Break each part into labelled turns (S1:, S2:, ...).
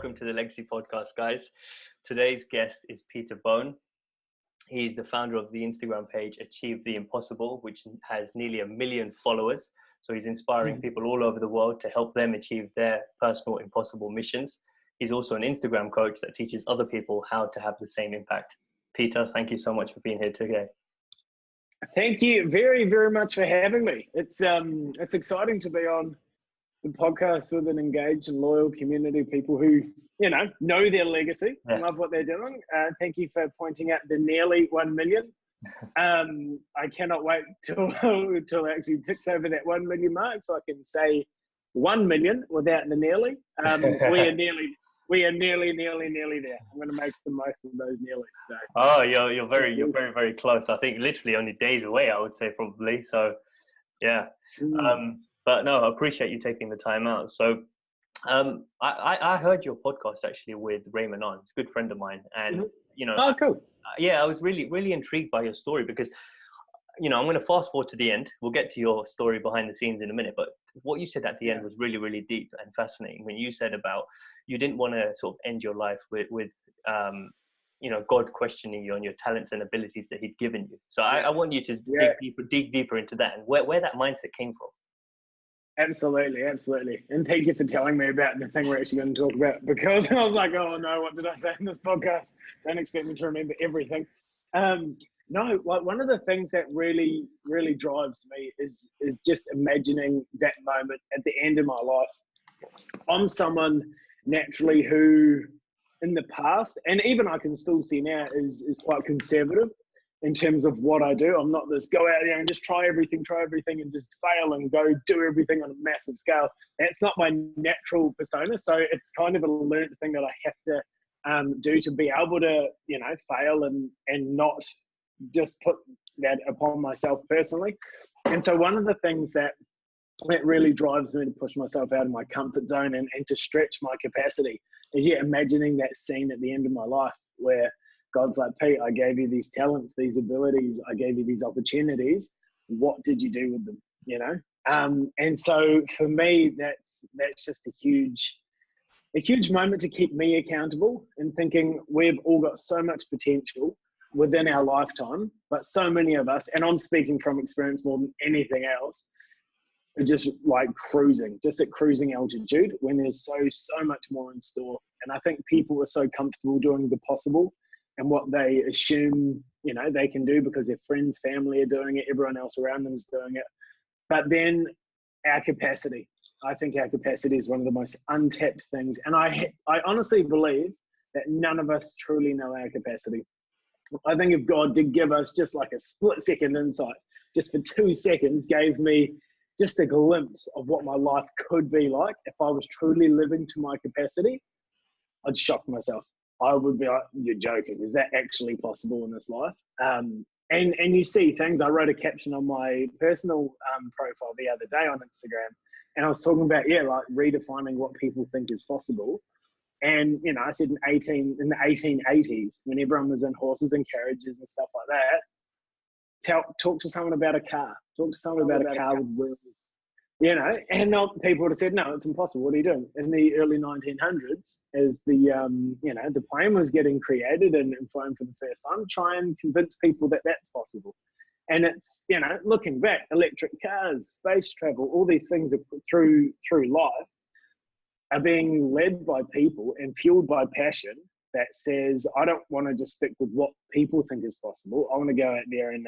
S1: welcome to the Legacy Podcast, guys. Today's guest is Peter Bone. He's the founder of the Instagram page Achieve the Impossible, which has nearly 1 million followers. So he's inspiring people all over the world to help them achieve their personal impossible missions. He's also an Instagram coach that teaches other people how to have the same impact. Peter, thank you so much for being here today.
S2: Thank you very, very much for having me. It's exciting to be on the podcast with an engaged and loyal community of people who, know their legacy and love what they're doing. Thank you for pointing out the nearly 1 million. I cannot wait till it actually ticks over that 1 million mark so I can say 1 million without the nearly. We are nearly there. I'm going to make the most of those nearly. So.
S1: Oh, you're very, very close. I think literally only days away, I would say probably. So, yeah. But no, I appreciate you taking the time out. So, I heard your podcast actually with Raymond On. It's a good friend of mine, and
S2: Oh, cool.
S1: I was really intrigued by your story because, I'm going to fast forward to the end. We'll get to your story behind the scenes in a minute, but what you said at the end was really deep and fascinating. When you said about you didn't want to sort of end your life with God questioning you on your talents and abilities that He'd given you. So I want you to dig deeper into that and where that mindset came from.
S2: Absolutely. And thank you for telling me about the thing we're actually going to talk about, because I was like, oh no, what did I say in this podcast? Don't expect me to remember everything. No, one of the things that really drives me is just imagining that moment at the end of my life. I'm someone naturally who in the past, and even I can still see now, is quite conservative in terms of what I do. I'm not this go out there and just try everything and just fail and go do everything on a massive scale. That's not my natural persona. So it's kind of a learned thing that I have to do to be able to, fail and not just put that upon myself personally. And so one of the things that really drives me to push myself out of my comfort zone and to stretch my capacity is imagining that scene at the end of my life where God's like, Pete, I gave you these talents, these abilities, I gave you these opportunities. What did you do with them? And so for me, that's just a huge moment to keep me accountable and thinking we've all got so much potential within our lifetime, but so many of us, and I'm speaking from experience more than anything else, are just like just at cruising altitude when there's so much more in store. And I think people are so comfortable doing the possible and what they assume, they can do because their friends, family are doing it, everyone else around them is doing it. But then our capacity, I think our capacity is one of the most untapped things. And I honestly believe that none of us truly know our capacity. I think if God did give us just like a split second insight, just for 2 seconds, gave me just a glimpse of what my life could be like if I was truly living to my capacity, I'd shock myself. I would be like, you're joking. Is that actually possible in this life? And you see things. I wrote a caption on my personal profile the other day on Instagram, and I was talking about, like redefining what people think is possible. And, I said in the 1880s, when everyone was in horses and carriages and stuff like that, talk to someone about a car. Talk to someone about a car with wheels. And people would have said, no, it's impossible. What are you doing? In the early 1900s, as the plane was getting created and flown for the first time, try and convince people that that's possible. And it's, looking back, electric cars, space travel, all these things through life are being led by people and fueled by passion that says, I don't want to just stick with what people think is possible. I want to go out there and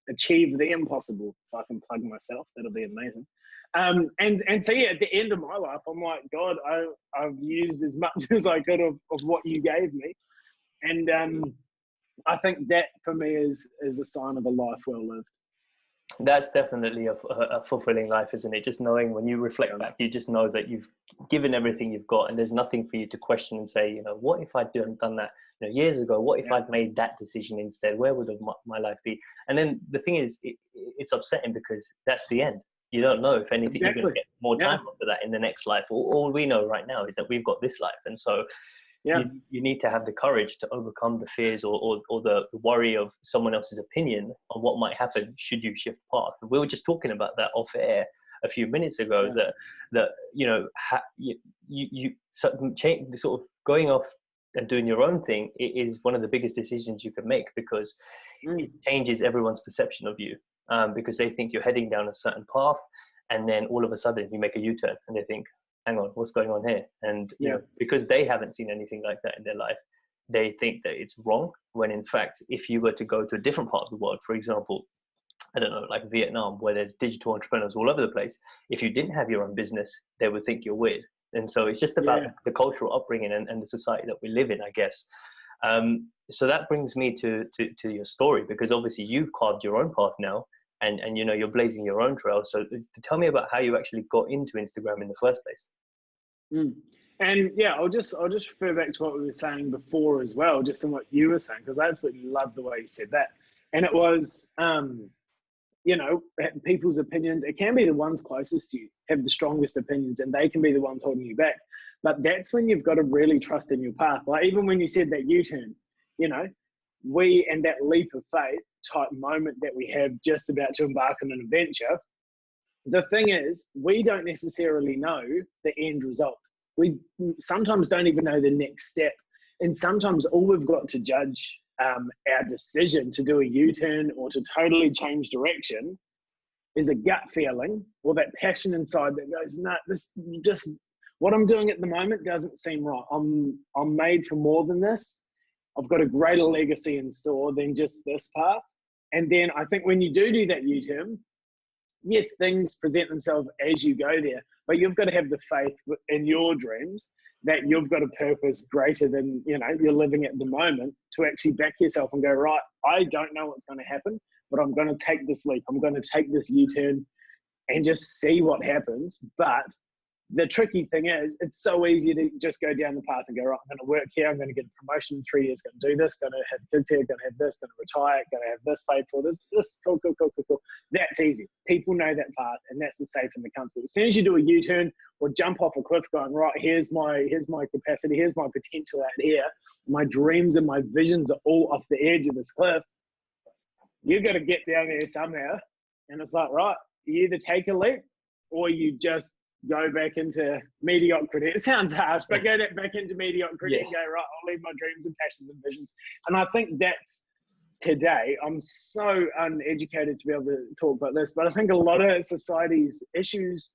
S2: achieve the impossible. If I can plug myself, that'll be amazing. And so at the end of my life, I'm like, God, I've used as much as I could of what you gave me. And I think that for me is a sign of a life well lived.
S1: That's definitely a fulfilling life, isn't it? Just knowing when you reflect back, you just know that you've given everything you've got and there's nothing for you to question and say, what if I'd done that years ago? What if I'd made that decision instead? Where would my life be? And then the thing is, it's upsetting because that's the end. You don't know if anything you're going to get more time after that in the next life. All we know right now is that we've got this life. And so you need to have the courage to overcome the fears or the worry of someone else's opinion on what might happen should you shift path. We were just talking about that off air a few minutes ago, that sort of going off and doing your own thing is one of the biggest decisions you can make, because it changes everyone's perception of you, because they think you're heading down a certain path, and then all of a sudden you make a U-turn and they think, hang on, what's going on here? And you know, because they haven't seen anything like that in their life, they think that it's wrong, when in fact, if you were to go to a different part of the world, for example, I don't know, like Vietnam, where there's digital entrepreneurs all over the place, if you didn't have your own business, they would think you're weird. And so it's just about the cultural upbringing and the society that we live in, I guess. So that brings me to your story, because obviously you've carved your own path now, and you know, you're blazing your own trail. So tell me about how you actually got into Instagram in the first place.
S2: And yeah, I'll just refer back to what we were saying before as well, just in what you were saying, because I absolutely love the way you said that. And it was, you know, people's opinions, it can be the ones closest to you have the strongest opinions, and they can be the ones holding you back. But that's when you've got to really trust in your path. Like even when you said that U-turn, you know, and that leap of faith type moment that we have just about to embark on an adventure, the thing is, we don't necessarily know the end result. We sometimes don't even know the next step. And sometimes all we've got to judge our decision to do a U-turn or to totally change direction is a gut feeling, or that passion inside that goes, no, this just, what I'm doing at the moment doesn't seem right. I'm made for more than this. I've got a greater legacy in store than just this path. And then I think when you do that U-turn, yes, things present themselves as you go there, but you've got to have the faith in your dreams that you've got a purpose greater than, you know, you're living at the moment, to actually back yourself and go, right, I don't know what's going to happen, but I'm going to take this leap. I'm going to take this U-turn and just see what happens. But the tricky thing is, it's so easy to just go down the path and go, right, I'm going to work here, I'm going to get a promotion in 3 years, going to do this, going to have kids here, going to have this, going to retire, going to have this paid for, this, cool. That's easy. People know that path, and that's the safe and the comfortable. As soon as you do a U-turn or jump off a cliff going, right, here's my capacity, here's my potential out here, my dreams and my visions are all off the edge of this cliff, you've got to get down there somehow. And it's like, right, you either take a leap or you just go back into mediocrity. It sounds harsh, but go back into mediocrity and go, right, I'll leave my dreams and passions and visions. And I think that's, today, I'm so uneducated to be able to talk about this, but I think a lot of society's issues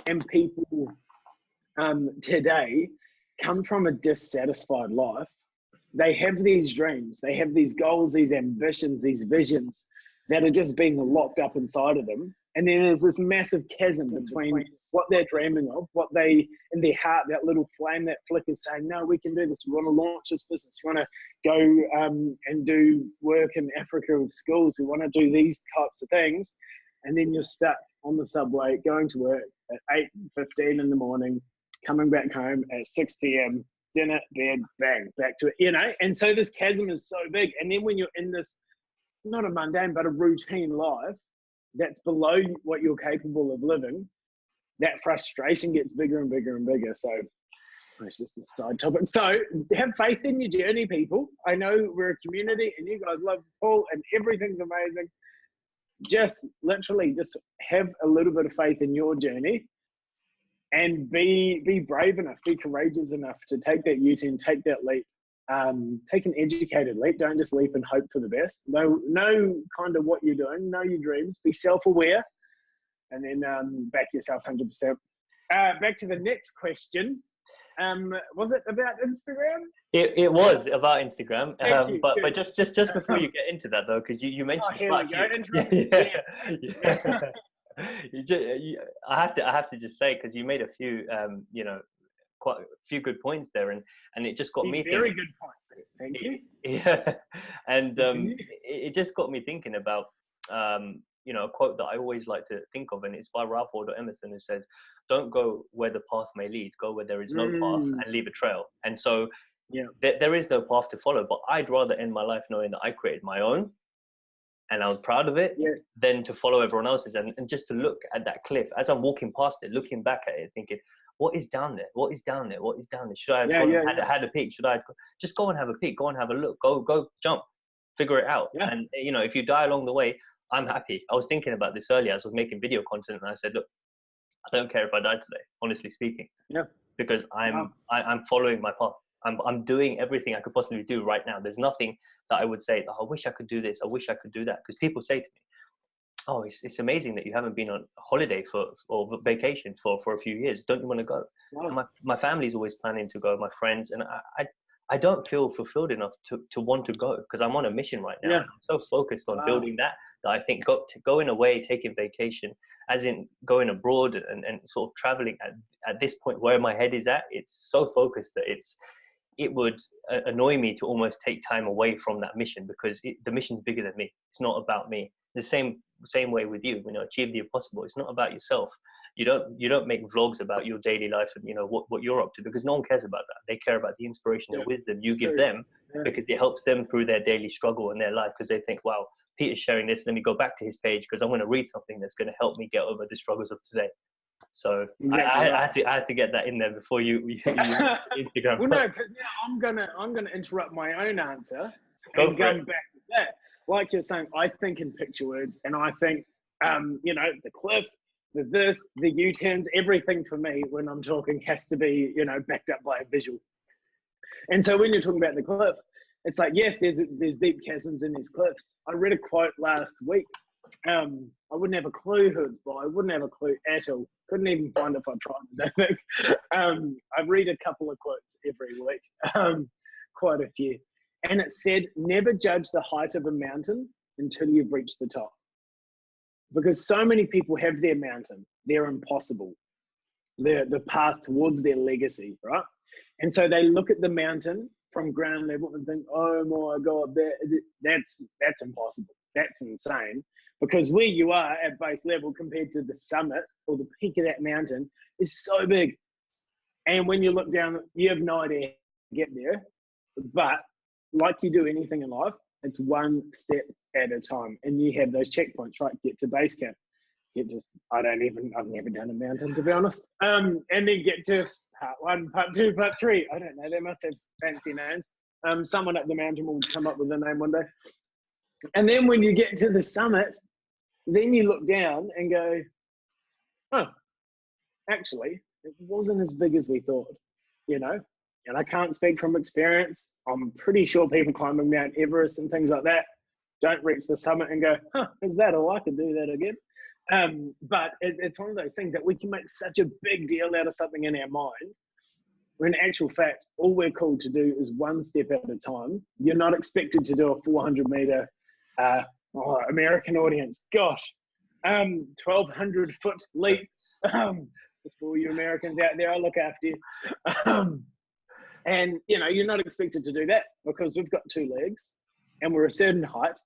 S2: and people today come from a dissatisfied life. They have these dreams, they have these goals, these ambitions, these visions that are just being locked up inside of them. And then there's this massive chasm between what they're dreaming of, what they, in their heart, that little flame that flickers saying, no, we can do this. We want to launch this business. We want to go and do work in Africa with schools. We want to do these types of things. And then you're stuck on the subway, going to work at 8:15 in the morning, coming back home at 6 p.m, dinner, bed, bang, back to it, you know? And so this chasm is so big. And then when you're in this, not a mundane, but a routine life that's below what you're capable of living, that frustration gets bigger and bigger and bigger. So it's just a side topic. So have faith in your journey, people. I know we're a community and you guys love Paul and everything's amazing. Just literally just have a little bit of faith in your journey and be brave enough, be courageous enough to take that U-turn, take that leap. Take an educated leap. Don't just leap and hope for the best. Know kind of what you're doing. Know your dreams. Be self-aware, and then back yourself 100%. Back to the next question. Was it about Instagram?
S1: It was about Instagram. But just before you get into that though, because you mentioned.
S2: Oh, here we go.
S1: I have to just say, because you made a few quite a few good points there, and it just got me
S2: very
S1: thinking.
S2: Good points. Thank you.
S1: Yeah, and it just got me thinking about a quote that I always like to think of, and it's by Waldo Emerson, who says, "Don't go where the path may lead, go where there is no path, and leave a trail." And so there is no path to follow, but I'd rather end my life knowing that I created my own and I was proud of it, than to follow everyone else's, and just to look at that cliff as I'm walking past it, looking back at it, thinking, what is down there? What is down there? What is down there? Should I have had a peek? Should I just go and have a peek? Go and have a look. Go jump, figure it out. Yeah. And if you die along the way, I'm happy. I was thinking about this earlier as I was making video content, and I said, look, I don't care if I die today, honestly speaking.
S2: Yeah.
S1: Because I'm following my path. I'm doing everything I could possibly do right now. There's nothing that I would say, oh, I wish I could do this. I wish I could do that. Because people say to me, oh, it's amazing that you haven't been on holiday or vacation for a few years. Don't you want to go?
S2: Wow.
S1: And my family's always planning to go, my friends. And I don't feel fulfilled enough to want to go because I'm on a mission right now.
S2: Yeah.
S1: I'm so focused on building that I think going away, taking vacation, as in going abroad and sort of traveling at this point where my head is at, it's so focused that it would annoy me to almost take time away from that mission because the mission's bigger than me. It's not about me. The same way with you, achieve the impossible. It's not about yourself. You don't make vlogs about your daily life and what you're up to because no one cares about that. They care about the inspiration and wisdom you give them because it helps them through their daily struggle in their life because they think, wow, Peter's sharing this. Let me go back to his page because I'm going to read something that's going to help me get over the struggles of today. So I had to get that in there before you Instagram.
S2: Well, no, because now I'm gonna interrupt my own answer and go back to that. Like you're saying, I think in picture words, and I think the cliff, the U-turns, everything for me when I'm talking has to be backed up by a visual. And so when you're talking about the cliff, it's like, yes, there's deep chasms in these cliffs. I read a quote last week. I wouldn't have a clue who it's by. I wouldn't have a clue at all. Couldn't even find if I tried, I don't think. I read a couple of quotes every week, quite a few. And it said, never judge the height of a mountain until you've reached the top. Because so many people have their mountain, their impossible, the path towards their legacy, right? And so they look at the mountain from ground level and think, oh my God, that's impossible. That's insane. Because where you are at base level compared to the summit or the peak of that mountain is so big. And when you look down, you have no idea how to get there. But like you do anything in life, it's one step at a time. And you have those checkpoints, right? Get to base camp. I've never done a mountain, to be honest. And then get to part 1, part 2, part 3. I don't know. They must have fancy names. Someone up the mountain will come up with a name one day. And then when you get to the summit, then you look down and go, oh, actually, it wasn't as big as we thought, And I can't speak from experience. I'm pretty sure people climbing Mount Everest and things like that don't reach the summit and go, is that all? I could do that again. But it's one of those things that we can make such a big deal out of something in our mind, when in actual fact, all we're called to do is one step at a time. You're not expected to do a 400-meter American audience, gosh, 1,200-foot leap. Just for all you Americans out there, I'll look after you. And you're not expected to do that because we've got 2 legs and we're a certain height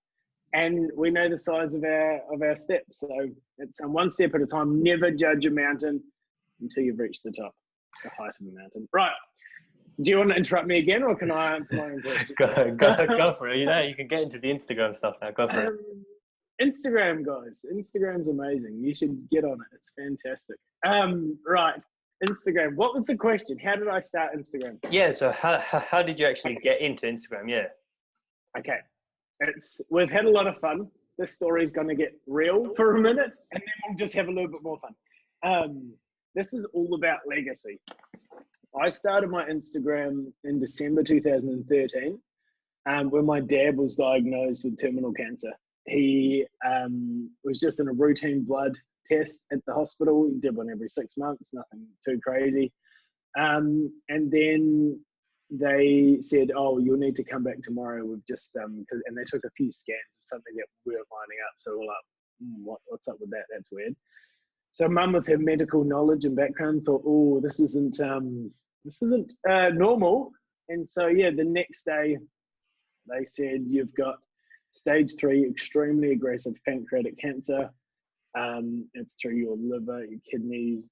S2: and we know the size of our steps. So it's one step at a time. Never judge a mountain until you've reached the top, the height of the mountain. Right. Do you want to interrupt me again, or can I answer my own question?
S1: Go for it. You can get into the Instagram stuff now. Go for it.
S2: Instagram, guys. Instagram's amazing. You should get on it. It's fantastic. Right. Instagram. What was the question? How did I start Instagram?
S1: Yeah. So how did you actually get into Instagram? Yeah.
S2: Okay. We've had a lot of fun. This story's going to get real for a minute, and then we'll just have a little bit more fun. This is all about legacy. I started my Instagram in December 2013 when my dad was diagnosed with terminal cancer. He was just in a routine blood test at the hospital. He did one every 6 months, nothing too crazy. And then they said, oh, you'll need to come back tomorrow. We've just, and they took a few scans of something that we were lining up. So we're like, what's up with that? That's weird. So Mum, with her medical knowledge and background, thought, oh, this isn't normal. And so, yeah, the next day they said, you've got stage 3, extremely aggressive pancreatic cancer. It's through your liver, your kidneys,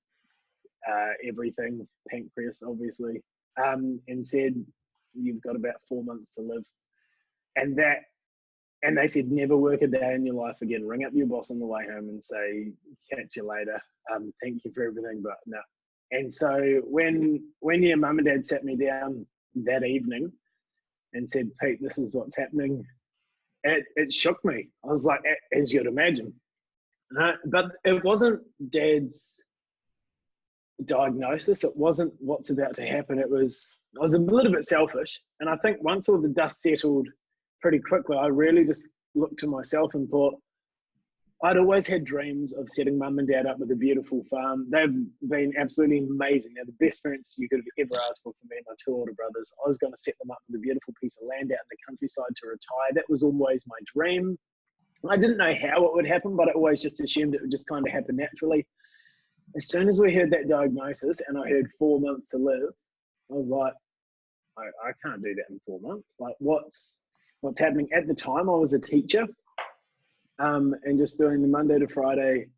S2: everything, pancreas, obviously. And said, you've got about 4 months to live. And they said, never work a day in your life again. Ring up your boss on the way home and say, catch you later. Thank you for everything, but no. And so when your mum and dad sat me down that evening and said, Pete, this is what's happening, it shook me. I was like, as you'd imagine. But it wasn't Dad's diagnosis. It wasn't what's about to happen. I was a little bit selfish. And I think once all the dust settled pretty quickly, I really just looked to myself and thought, I'd always had dreams of setting mum and dad up with a beautiful farm. They've been absolutely amazing. They're the best parents you could have ever asked for me and my two older brothers. I was going to set them up with a beautiful piece of land out in the countryside to retire. That was always my dream. I didn't know how it would happen, but I always just assumed it would just kind of happen naturally. As soon as we heard that diagnosis and I heard 4 months to live, I was like, I can't do that in 4 months. Like, what's happening? At the time, I was a teacher. And just doing the Monday to Friday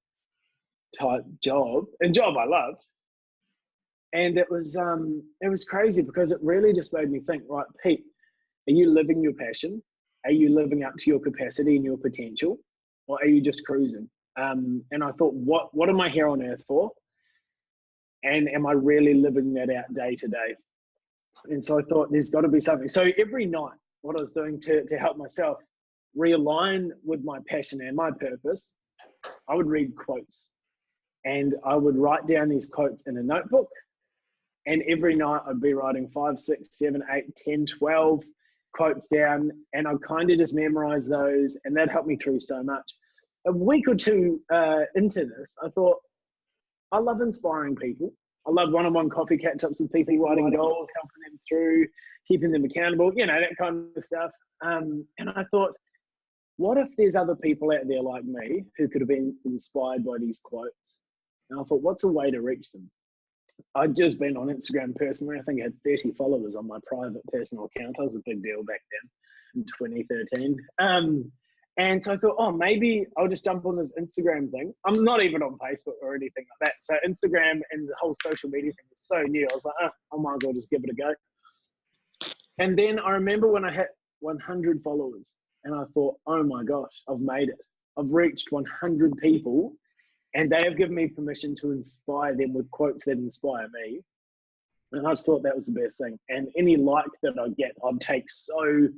S2: type job, a job I loved. And it was crazy because it really just made me think, right, Pete, are you living your passion? Are you living up to your capacity and your potential? Or are you just cruising? And I thought, what am I here on earth for? And am I really living that out day to day? And so I thought there's got to be something. So every night, what I was doing to help myself realign with my passion and my purpose, I would read quotes and I would write down these quotes in a notebook. And every night I'd be writing 5, 6, 7, 8, 10, 12 quotes down. And I'd kind of just memorize those. And that helped me through so much. A week or two into this, I thought, I love inspiring people. I love one-on-one coffee catch-ups with people, writing goals, helping them through, keeping them accountable, that kind of stuff. And I thought, what if there's other people out there like me who could have been inspired by these quotes? And I thought, what's a way to reach them? I'd just been on Instagram personally. I think I had 30 followers on my private personal account. I was a big deal back then in 2013. And so I thought, maybe I'll just jump on this Instagram thing. I'm not even on Facebook or anything like that. So Instagram and the whole social media thing was so new. I was like, I might as well just give it a go. And then I remember when I hit 100 followers and I thought, oh my gosh, I've made it. I've reached 100 people and they have given me permission to inspire them with quotes that inspire me. And I just thought that was the best thing. And any like that I get, I'd take so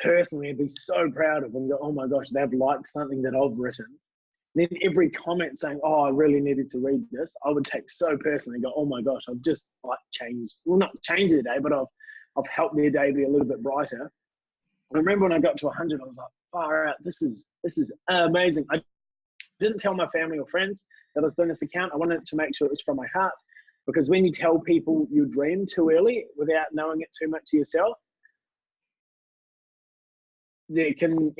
S2: personally and be so proud of and go, oh my gosh, they've liked something that I've written. Then every comment saying, oh, I really needed to read this, I would take so personally and go, oh my gosh, I've just changed, well, not changed their day, but I've helped their day be a little bit brighter. I remember when I got to 100, I was like, far out, this is amazing. I didn't tell my family or friends that I was doing this account. I wanted to make sure it was from my heart, because when you tell people your dream too early without knowing it too much to yourself, they can,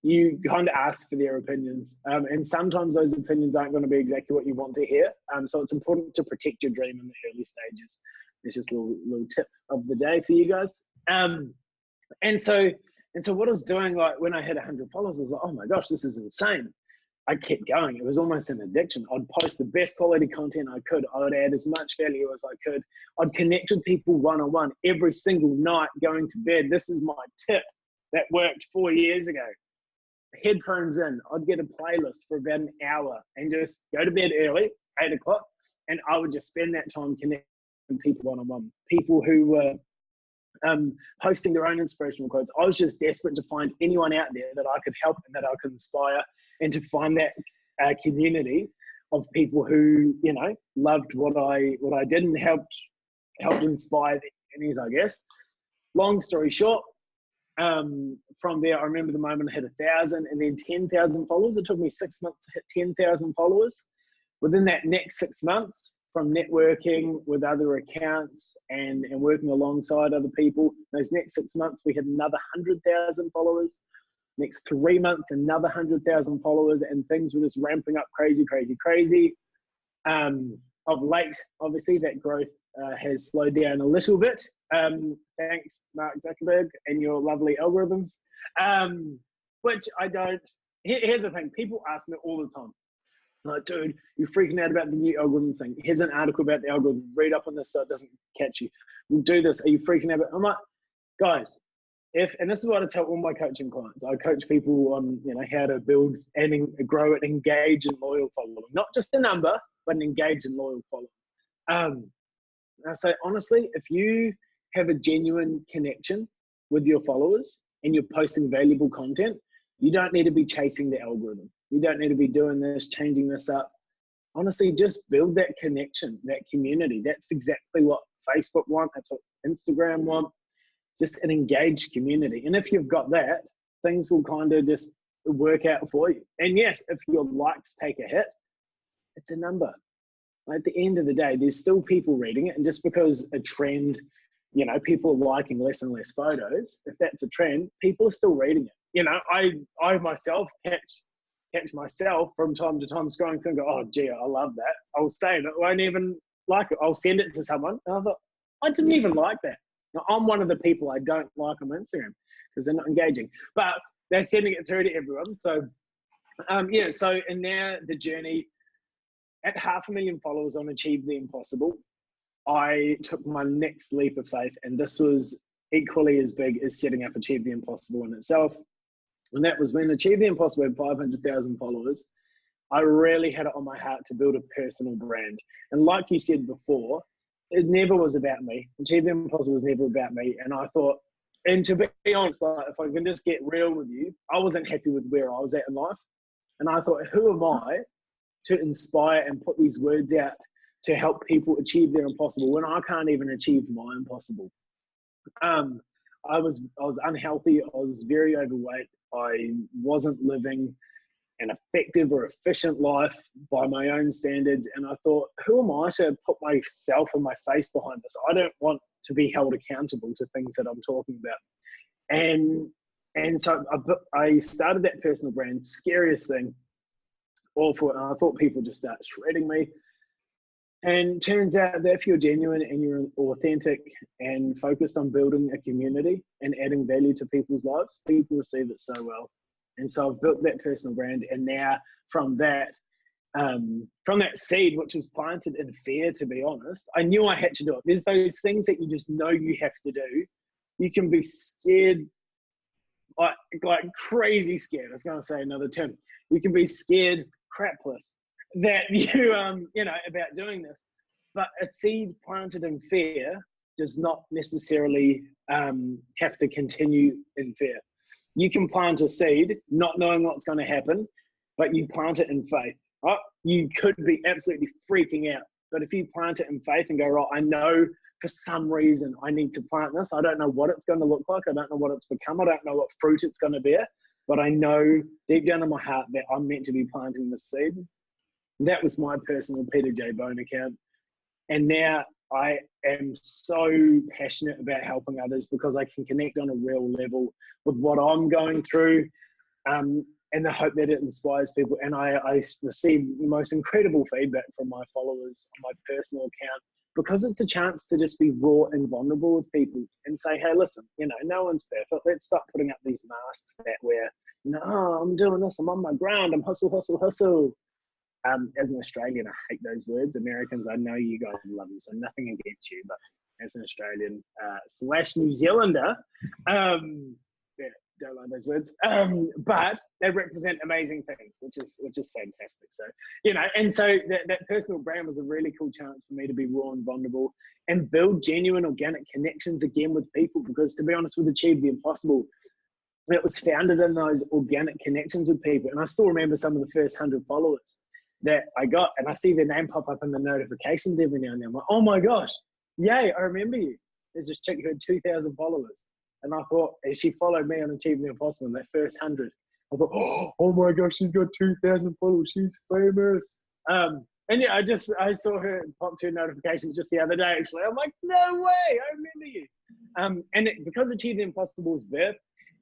S2: you kind of ask for their opinions. And sometimes those opinions aren't going to be exactly what you want to hear. So it's important to protect your dream in the early stages. It's just a little tip of the day for you guys. And so what I was doing, like when I hit 100 followers, I was like, oh my gosh, this is insane. I kept going. It was almost an addiction. I'd post the best quality content I could. I would add as much value as I could. I'd connect with people one-on-one every single night going to bed. This is my tip that worked 4 years ago. Headphones in. I'd get a playlist for about an hour and just go to bed early, 8 o'clock, and I would just spend that time connecting with people one-on-one. People who were posting their own inspirational quotes. I was just desperate to find anyone out there that I could help and that I could inspire, and to find that community of people who, loved what I did and helped inspire their journeys, I guess. Long story short, from there, I remember the moment I hit 1,000 and then 10,000 followers. It took me 6 months to hit 10,000 followers. Within that next 6 months, from networking with other accounts and working alongside other people, those next 6 months, we had another 100,000 followers. Next 3 months, another 100,000 followers, and things were just ramping up crazy. Of late, obviously, that growth has slowed down a little bit. Thanks, Mark Zuckerberg, and your lovely algorithms, which I don't. Here's the thing: people ask me all the time, like, dude, you're freaking out about the new algorithm thing. Here's an article about the algorithm. Read up on this so it doesn't catch you. We'll do this. Are you freaking out? I'm like, guys, and this is what I tell all my coaching clients. I coach people on, how to build and grow an engaged and loyal following. Not just a number, but an engaged and loyal following. I say, honestly, if you have a genuine connection with your followers and you're posting valuable content, you don't need to be chasing the algorithm. You don't need to be doing this, changing this up. honestly, just build that connection, that community. That's exactly what Facebook want. That's what Instagram want. Just an engaged community. And if you've got that, things will kind of just work out for you. And yes, if your likes take a hit, it's a number. At the end of the day, there's still people reading it. And just because a trend, you know, people are liking less and less photos, if that's a trend, people are still reading it. You know, I myself catch myself from time to time scrolling through and go, oh, gee, I love that. I'll say it. I won't even like it. I'll send it to someone. And I thought, I didn't even like that. Now, I'm one of the people I don't like on Instagram because they're not engaging. But they're sending it through to everyone. So, yeah, so and now the journey, at 500,000 followers on Achieve the Impossible, I took my next leap of faith, and this was equally as big as setting up Achieve the Impossible in itself. And that was when Achieve the Impossible had 500,000 followers. I really had it on my heart to build a personal brand. And like you said before, it never was about me. Achieve the Impossible was never about me. And I thought, and to be honest, like, if I can just get real with you, I wasn't happy with where I was at in life. And I thought, who am I to inspire and put these words out to help people achieve their impossible when I can't even achieve my impossible? I was unhealthy. I was very overweight. I wasn't living an effective or efficient life by my own standards. And I thought, who am I to put myself and my face behind this? I don't want to be held accountable to things that I'm talking about. And so I started that personal brand. Scariest thing, awful. And I thought people just start shredding me. And turns out that if you're genuine and you're authentic and focused on building a community and adding value to people's lives, people receive it so well. And so I've built that personal brand. And now from that seed, which was planted in fear, to be honest, I knew I had to do it. There's those things that you just know you have to do. You can be scared, like crazy scared. I was going to say another term. You can be scared crapless that you know, about doing this. But a seed planted in fear does not necessarily have to continue in fear. You can plant a seed not knowing what's going to happen, but you plant it in faith. Right? You could be absolutely freaking out, but if you plant it in faith and go, right, I know for some reason I need to plant this. I don't know what it's going to look like. I don't know what it's become. I don't know what fruit it's going to bear, but I know deep down in my heart that I'm meant to be planting this seed. That was my personal Peter J. Bone account. And now I am so passionate about helping others because I can connect on a real level with what I'm going through, and the hope that it inspires people. And I receive the most incredible feedback from my followers on my personal account because it's a chance to just be raw and vulnerable with people and say, hey, listen, you know, no one's perfect. Let's stop putting up these masks that we're, you know, oh, I'm doing this, I'm on my grind, I'm hustle, hustle, hustle. As an Australian, I hate those words. Americans, I know you guys love them, so nothing against you. But as an Australian / New Zealander, yeah, don't like those words. But they represent amazing things, which is fantastic. So, you know, and so that personal brand was a really cool chance for me to be raw and vulnerable and build genuine organic connections again with people. Because to be honest, with Achieve the Impossible, it was founded in those organic connections with people. And I still remember some of the first 100 followers that I got, and I see their name pop up in the notifications every now and then. I'm like, oh my gosh, yay, I remember you. There's this chick who had 2,000 followers. And I thought, as she followed me on Achieving the Impossible in that first 100, I thought, oh my gosh, she's got 2,000 followers, she's famous. And yeah, I saw her pop to notifications just the other day, actually. I'm like, no way, I remember you. And because Achieve the Impossible was birthed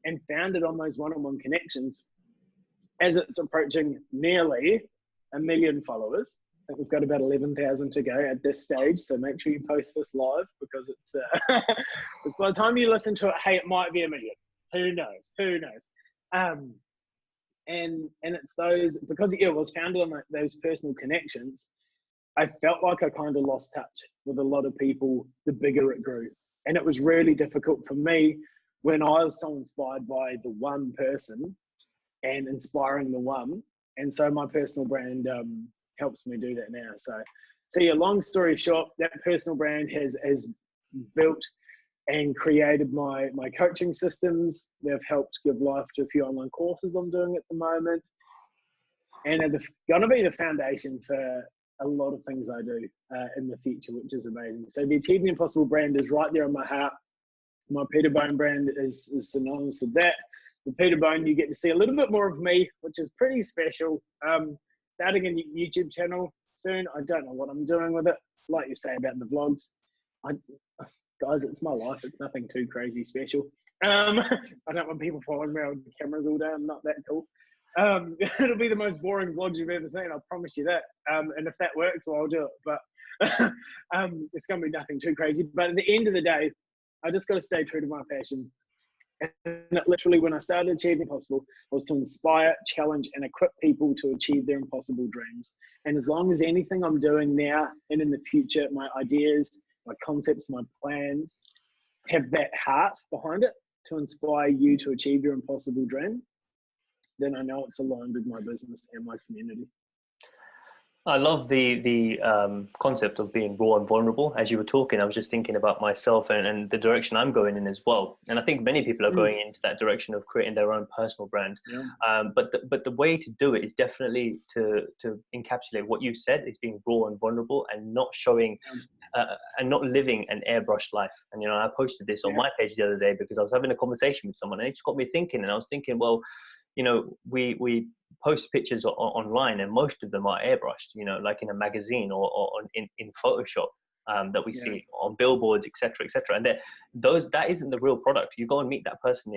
S2: and founded on those one-on-one connections, as it's approaching nearly 1 million followers. I think we've got about 11,000 to go at this stage. So make sure you post this live because it's by the time you listen to it, hey, it might be 1 million. Who knows? Who knows? And it's those, because it was founded on those personal connections, I felt like I kind of lost touch with a lot of people the bigger it grew. And it was really difficult for me when I was so inspired by the one person and inspiring the one. And so my personal brand helps me do that now. So yeah, long story short, that personal brand has built and created my coaching systems. They've helped give life to a few online courses I'm doing at the moment. And they're going to be the foundation for a lot of things I do in the future, which is amazing. So the Achieve the Impossible brand is right there on my heart. My Peter Bone brand is synonymous with that. The Peter Bone, you get to see a little bit more of me, which is pretty special. Starting a YouTube channel soon. I don't know what I'm doing with it. Like you say about the vlogs, guys, it's my life. It's nothing too crazy special. I don't want people following me with the cameras all day. I'm not that cool. It'll be the most boring vlogs you've ever seen. I promise you that. And if that works, well, I'll do it. But it's going to be nothing too crazy. But at the end of the day, I just got to stay true to my passion. And literally, when I started Achieving Impossible, was to inspire, challenge, and equip people to achieve their impossible dreams. And as long as anything I'm doing now and in the future, my ideas, my concepts, my plans have that heart behind it to inspire you to achieve your impossible dream, then I know it's aligned with my business and my community.
S1: I love the concept of being raw and vulnerable. As you were talking, I was just thinking about myself and the direction I'm going in as well. And I think many people are going into that direction of creating their own personal brand. Yeah. But the way to do it is definitely to encapsulate what you said, is being raw and vulnerable and not showing and not living an airbrushed life. And, you know, I posted this on my page the other day because I was having a conversation with someone and it just got me thinking, and I was thinking, well, you know, we post pictures online and most of them are airbrushed, you know, like in a magazine or in Photoshop that we see on billboards, etc., etc. And that isn't the real product. You go and meet that person,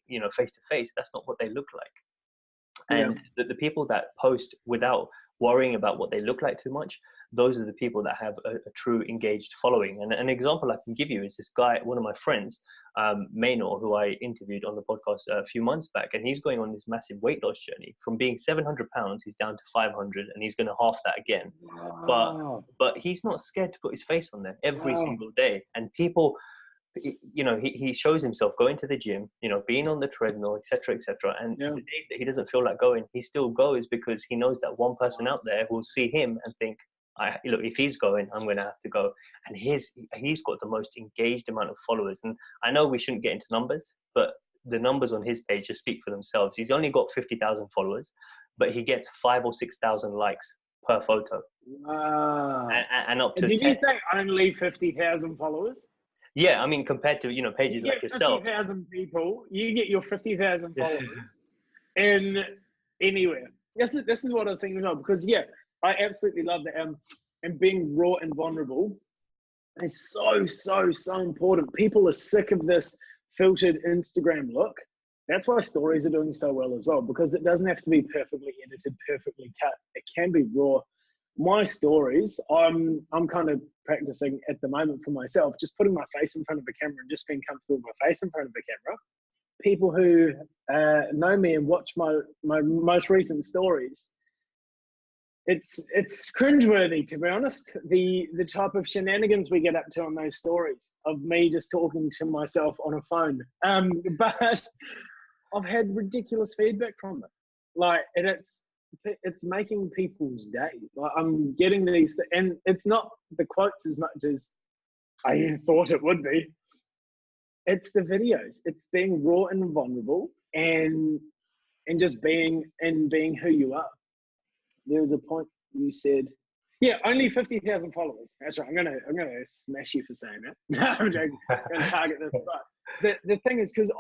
S1: you know, face to face. That's not what they look like. And the people that post without worrying about what they look like too much, those are the people that have a true engaged following. And an example I can give you is this guy, one of my friends, Maynor, who I interviewed on the podcast a few months back, and he's going on this massive weight loss journey. From being 700 pounds, he's down to 500, and he's going to half that again. Wow. But he's not scared to put his face on there every single day. And people, you know, he shows himself going to the gym, you know, being on the treadmill, etc., etc. And the days that he doesn't feel like going, he still goes because he knows that one person out there will see him and think, look, if he's going, I'm going to have to go. And he's got the most engaged amount of followers. And I know we shouldn't get into numbers, but the numbers on his page just speak for themselves. He's only got 50,000 followers, but he gets 5,000 or 6,000 likes per photo.
S2: Wow.
S1: And up to
S2: Did you say only 50,000 followers?
S1: Yeah, I mean, compared to, you know, pages like yourself.
S2: 50,000 people, you get your 50,000 followers in anywhere. This is what I was thinking of, because I absolutely love that. And being raw and vulnerable is so important. People are sick of this filtered Instagram look. That's why stories are doing so well as well, because it doesn't have to be perfectly edited, perfectly cut. It can be raw. My stories, I'm kind of practicing at the moment for myself, just putting my face in front of a camera and just being comfortable with my face in front of a camera. People who know me and watch my most recent stories, it's cringeworthy, to be honest, the type of shenanigans we get up to on those stories of me just talking to myself on a phone. But I've had ridiculous feedback from it. Like, and it's making people's day. Like, I'm getting these, and it's not the quotes as much as I thought it would be. It's the videos. It's being raw and vulnerable, and just being who you are. There was a point you said, only 50,000 followers. That's right. I'm gonna smash you for saying that. No, I'm joking. I'm gonna target this. But the thing is, because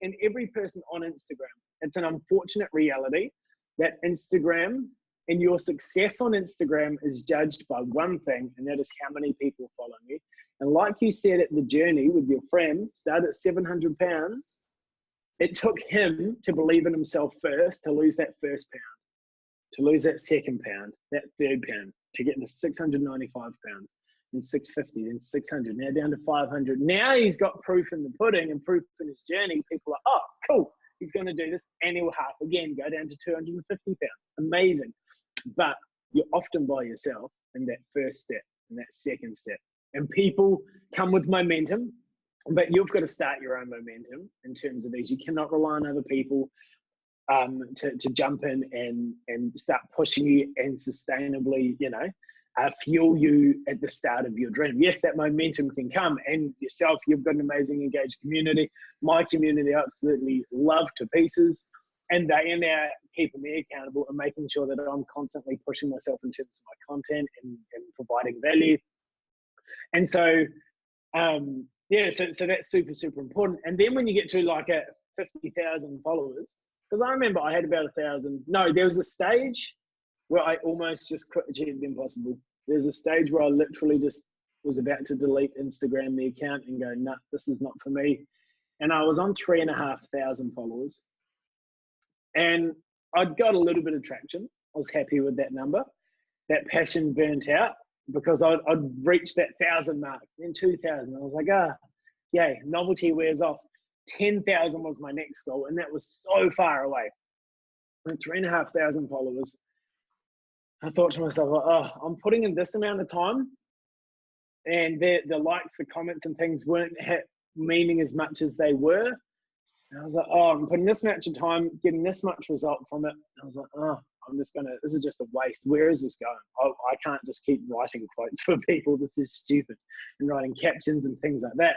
S2: and every person on Instagram, it's an unfortunate reality that Instagram and your success on Instagram is judged by one thing, and that is how many people follow you. And like you said, at the journey with your friend, started at 700 pounds. It took him to believe in himself first, to lose that first pound, to lose that second pound, that third pound, to get to 695 pounds, then 650, then 600, now down to 500. Now he's got proof in the pudding and proof in his journey. People are, oh, cool, he's going to do this, and he'll half again, go down to 250 pounds. Amazing. But you're often by yourself in that first step and that second step. And people come with momentum, but you've got to start your own momentum in terms of these. You cannot rely on other people to jump in and start pushing you and sustainably, fuel you at the start of your dream. Yes, that momentum can come, and yourself, you've got an amazing engaged community. My community I absolutely love to pieces. and they are now keeping me accountable and making sure that I'm constantly pushing myself in terms of my content and providing value. And so, so that's super, super important. And then when you get to like a 50,000 followers, because I remember I had about 1,000. No, there was a stage where I almost just achieved the impossible. There's a stage where I literally just was about to delete Instagram, the account, and go, nah, this is not for me. And I was on 3,500 followers. And I'd got a little bit of traction. I was happy with that number. That passion burnt out because I'd reached that 1,000 mark, then 2,000. I was like, yay, novelty wears off. 10,000 was my next goal, and that was so far away. And 3,500 followers. I thought to myself, I'm putting in this amount of time, and the likes, the comments, and things weren't meaning as much as they were. And I was like, I'm putting this much of time, getting this much result from it. And I was like, this is just a waste. Where is this going? I can't just keep writing quotes for people. This is stupid. And writing captions and things like that.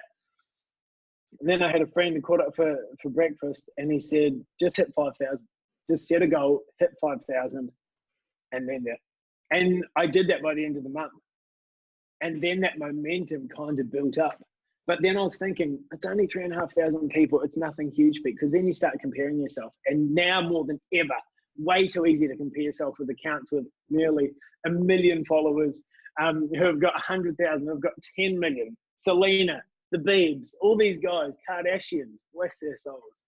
S2: And then I had a friend who caught up for breakfast, and he said, just hit 5,000. Just set a goal, hit 5,000, and then that. And I did that by the end of the month. And then that momentum kind of built up. But then I was thinking, it's only 3,500 people. It's nothing huge, because then you start comparing yourself. And now more than ever, way too easy to compare yourself with accounts with nearly 1 million followers, who have got 100,000, who have got 10 million. Selena, the Biebs, all these guys, Kardashians, bless their souls,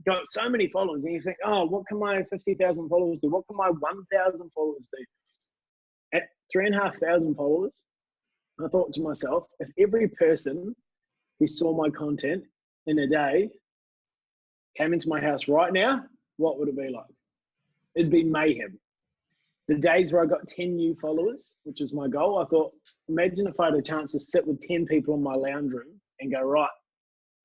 S2: got so many followers. And you think, what can my 50,000 followers do? What can my 1,000 followers do? At 3,500 followers, I thought to myself, if every person who saw my content in a day came into my house right now, what would it be like? It'd be mayhem. The days where I got 10 new followers, which was my goal, I thought, imagine if I had a chance to sit with 10 people in my lounge room and go, right,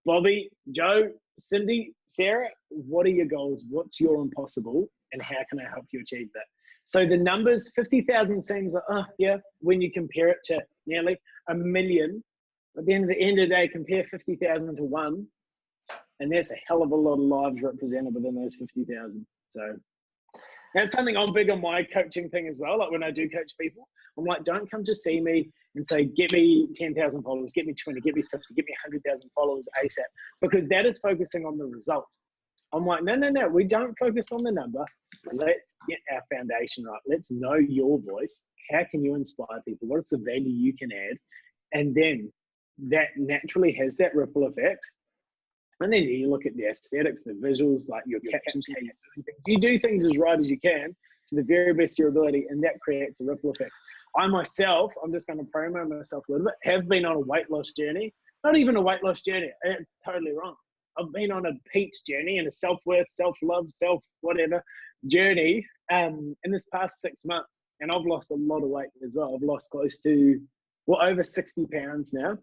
S2: Bobby, Joe, Cindy, Sarah, what are your goals? What's your impossible? And how can I help you achieve that? So the numbers, 50,000 seems like, when you compare it to nearly 1 million, at the end of the day, compare 50,000 to 1, and there's a hell of a lot of lives represented within those 50,000. So that's something I'm big on my coaching thing as well. Like when I do coach people, I'm like, don't come to see me and say, get me 10,000 followers, get me 20, get me 50, get me 100,000 followers ASAP, because that is focusing on the result. I'm like, no, we don't focus on the number. Let's get our foundation right. Let's know your voice. How can you inspire people? What is the value you can add? And then that naturally has that ripple effect. And then you look at the aesthetics, the visuals, like your captions, how you're doing things. You do things as right as you can to the very best of your ability, and that creates a ripple effect. I myself, I'm just going to promo myself a little bit, have been on a weight loss journey. Not even a weight loss journey. It's totally wrong. I've been on a peach journey and a self-worth, self-love, self-whatever journey in this past 6 months. And I've lost a lot of weight as well. I've lost close to, over 60 pounds now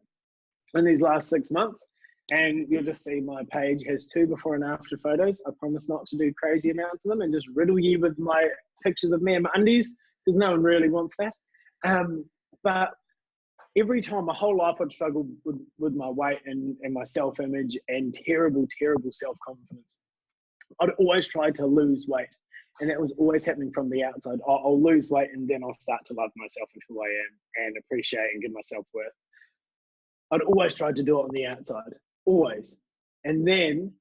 S2: in these last 6 months. And you'll just see my page has 2 before and after photos. I promise not to do crazy amounts of them and just riddle you with my pictures of me in my undies, because no one really wants that. But every time, my whole life, I've struggled with my weight and my self-image and terrible, terrible self-confidence. I'd always tried to lose weight, and that was always happening from the outside. I'll lose weight and then I'll start to love myself and who I am and appreciate and give myself worth. I'd always tried to do it on the outside, always. And then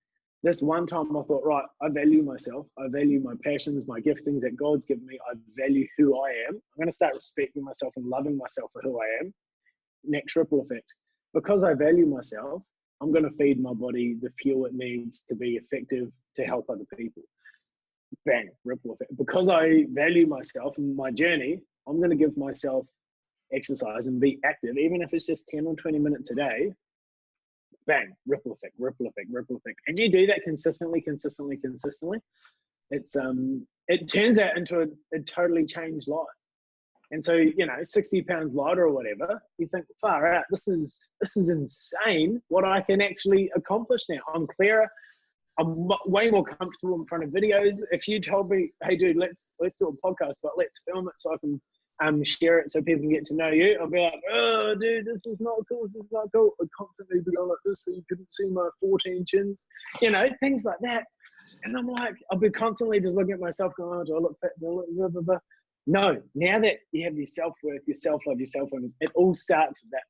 S2: this one time I thought, right, I value myself. I value my passions, my giftings that God's given me. I value who I am. I'm going to start respecting myself and loving myself for who I am. Next ripple effect. Because I value myself, I'm going to feed my body the fuel it needs to be effective to help other people. Bang, ripple effect. Because I value myself and my journey, I'm going to give myself exercise and be active, even if it's just 10 or 20 minutes a day. Bang, ripple effect, ripple effect, ripple effect. And you do that consistently. It turns out into a totally changed life. And so, 60 pounds lighter or whatever, you think, far out, this is insane what I can actually accomplish now. I'm clearer. I'm way more comfortable in front of videos. If you told me, hey dude, let's do a podcast, but let's film it so I can share it so people can get to know you, I'll be like, oh dude, this is not cool, I'd constantly be on like this so you couldn't see my 14 chins, things like that. And I'm like, I'll be constantly just looking at myself going, oh, do I look fit? Do I look blah, blah, blah. No, now that you have your self-worth, your self-love, your self-image, it all starts with that.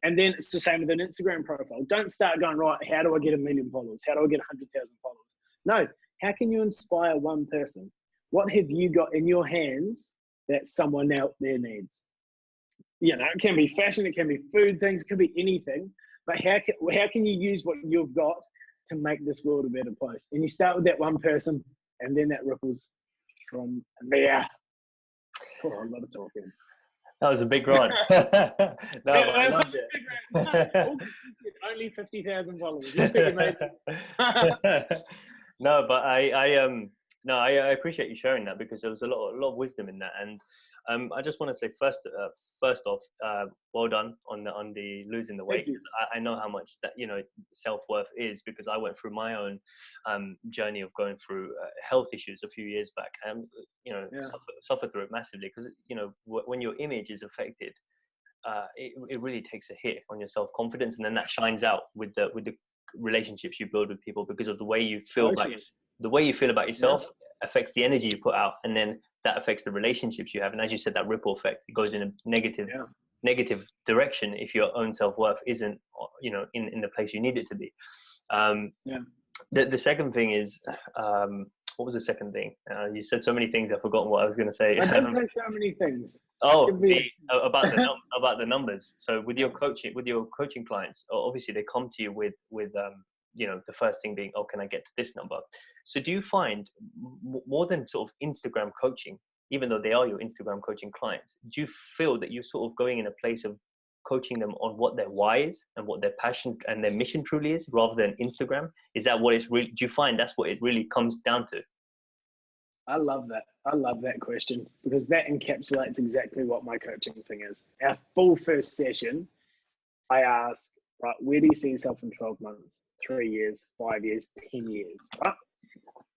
S2: And then it's the same with an Instagram profile. Don't start going, right, how do I get 1 million followers? How do I get 100,000 followers? No, how can you inspire one person? What have you got in your hands that someone out there needs? You know, it can be fashion, it can be food things, it can be anything. But how can you use what you've got to make this world a better place? And you start with that one person, and then that ripples from there. Oh, a lot of talking.
S1: That was a big rant. No, but I loved it.
S2: Only 50,000 followers.
S1: No, but I appreciate you sharing that, because there was a lot of wisdom in that. And I just want to say first off, well done on the losing the weight. I know how much that, you know, self-worth is, because I went through my own journey of going through health issues a few years back, and you know, suffered through it massively, because you know, when your image is affected, it really takes a hit on your self-confidence, and then that shines out with the relationships you build with people, because of the way you feel about yourself affects the energy you put out, and then that affects the relationships you have. And as you said, that ripple effect, it goes in a negative direction if your own self-worth isn't, you know, in the place you need it to be. The second thing is, what was the second thing? You said so many things, I've forgotten what I was going to say.
S2: I didn't say so many things.
S1: Oh, about the numbers. So with your coaching clients, obviously they come to you with you know, the first thing being, oh, can I get to this number? So do you find more than sort of Instagram coaching, even though they are your Instagram coaching clients, do you feel that you're sort of going in a place of coaching them on what their why is and what their passion and their mission truly is, rather than Instagram? Is that what it's really, do you find that's what it really comes down to?
S2: I love that. I love that question, because that encapsulates exactly what my coaching thing is. Our full first session, I ask, right, where do you see yourself in 12 months, 3 years, 5 years, 10 years, right?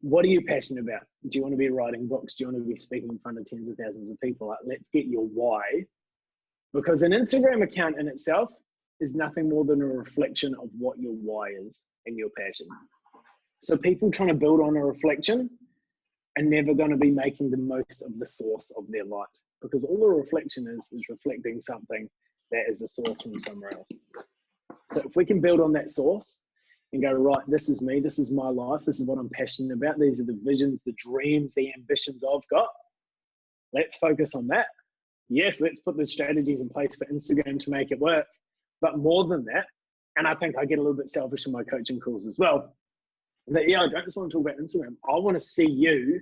S2: What are you passionate about? Do you want to be writing books? Do you want to be speaking in front of tens of thousands of people? Like, let's get your why. Because an Instagram account in itself is nothing more than a reflection of what your why is and your passion. So people trying to build on a reflection are never going to be making the most of the source of their light, because all the reflection is reflecting something that is the source from somewhere else. So if we can build on that source and go, right, this is me, this is my life, this is what I'm passionate about, these are the visions, the dreams, the ambitions I've got, let's focus on that. Yes, let's put the strategies in place for Instagram to make it work. But more than that, and I think I get a little bit selfish in my coaching calls as well, that, I don't just want to talk about Instagram. I want to see you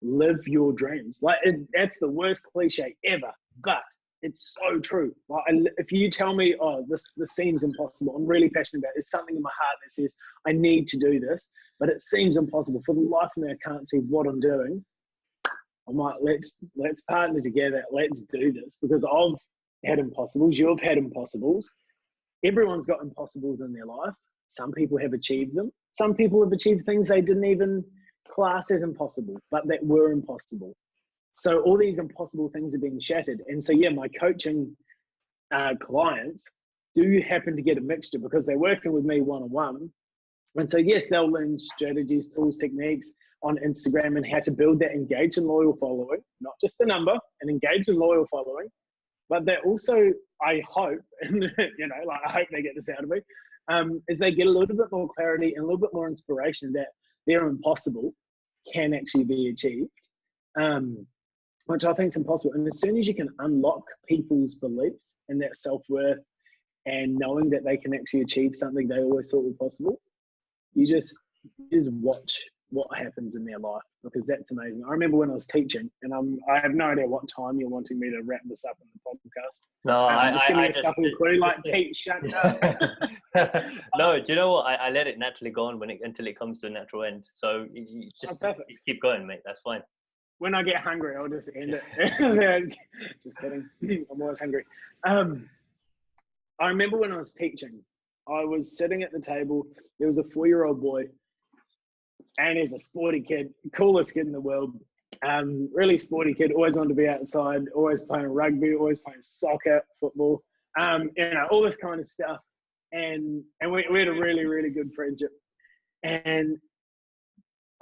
S2: live your dreams. Like, that's the worst cliche ever, but it's so true. Like, if you tell me, oh, this seems impossible, I'm really passionate about it, there's something in my heart that says I need to do this, but it seems impossible. For the life of me, I can't see what I'm doing. I'm like, let's partner together. Let's do this, because I've had impossibles. You've had impossibles. Everyone's got impossibles in their life. Some people have achieved them. Some people have achieved things they didn't even class as impossible, but that were impossible. So all these impossible things are being shattered. And so, yeah, my coaching clients do happen to get a mixture, because they're working with me one-on-one. And so, yes, they'll learn strategies, tools, techniques on Instagram and how to build that engaged and loyal following, not just a number, an engaged and loyal following. But they're also, I hope, and like, I hope they get this out of me, is they get a little bit more clarity and a little bit more inspiration that their impossible can actually be achieved, which I think is impossible. And as soon as you can unlock people's beliefs and that self-worth and knowing that they can actually achieve something they always thought was possible, you just watch what happens in their life, because that's amazing. I remember when I was teaching, and I have no idea what time you're wanting me to wrap this up in the podcast.
S1: No,
S2: just give me a subtle clue, like, Pete, shut up.
S1: No, do you know what? I let it naturally go on until it comes to a natural end. So you just keep going, mate. That's fine.
S2: When I get hungry, I'll just end it. Just kidding. I'm always hungry. I remember when I was teaching, I was sitting at the table. There was a 4-year-old boy, and he's a sporty kid, coolest kid in the world. Really sporty kid, always wanted to be outside, always playing rugby, always playing soccer, football, all this kind of stuff. And we had a really, really good friendship. And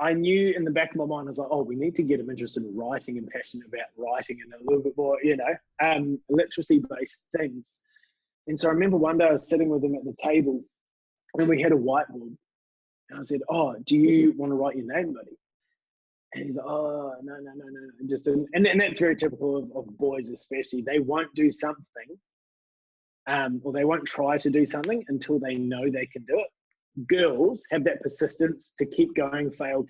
S2: I knew in the back of my mind, I was like, oh, we need to get him interested in writing and passionate about writing and a little bit more, literacy-based things. And so I remember one day I was sitting with him at the table and we had a whiteboard. And I said, oh, do you want to write your name, buddy? And he's like, oh, no. Just didn't. And that's very typical of boys especially. They won't do something or they won't try to do something until they know they can do it. Girls have that persistence to keep going, fail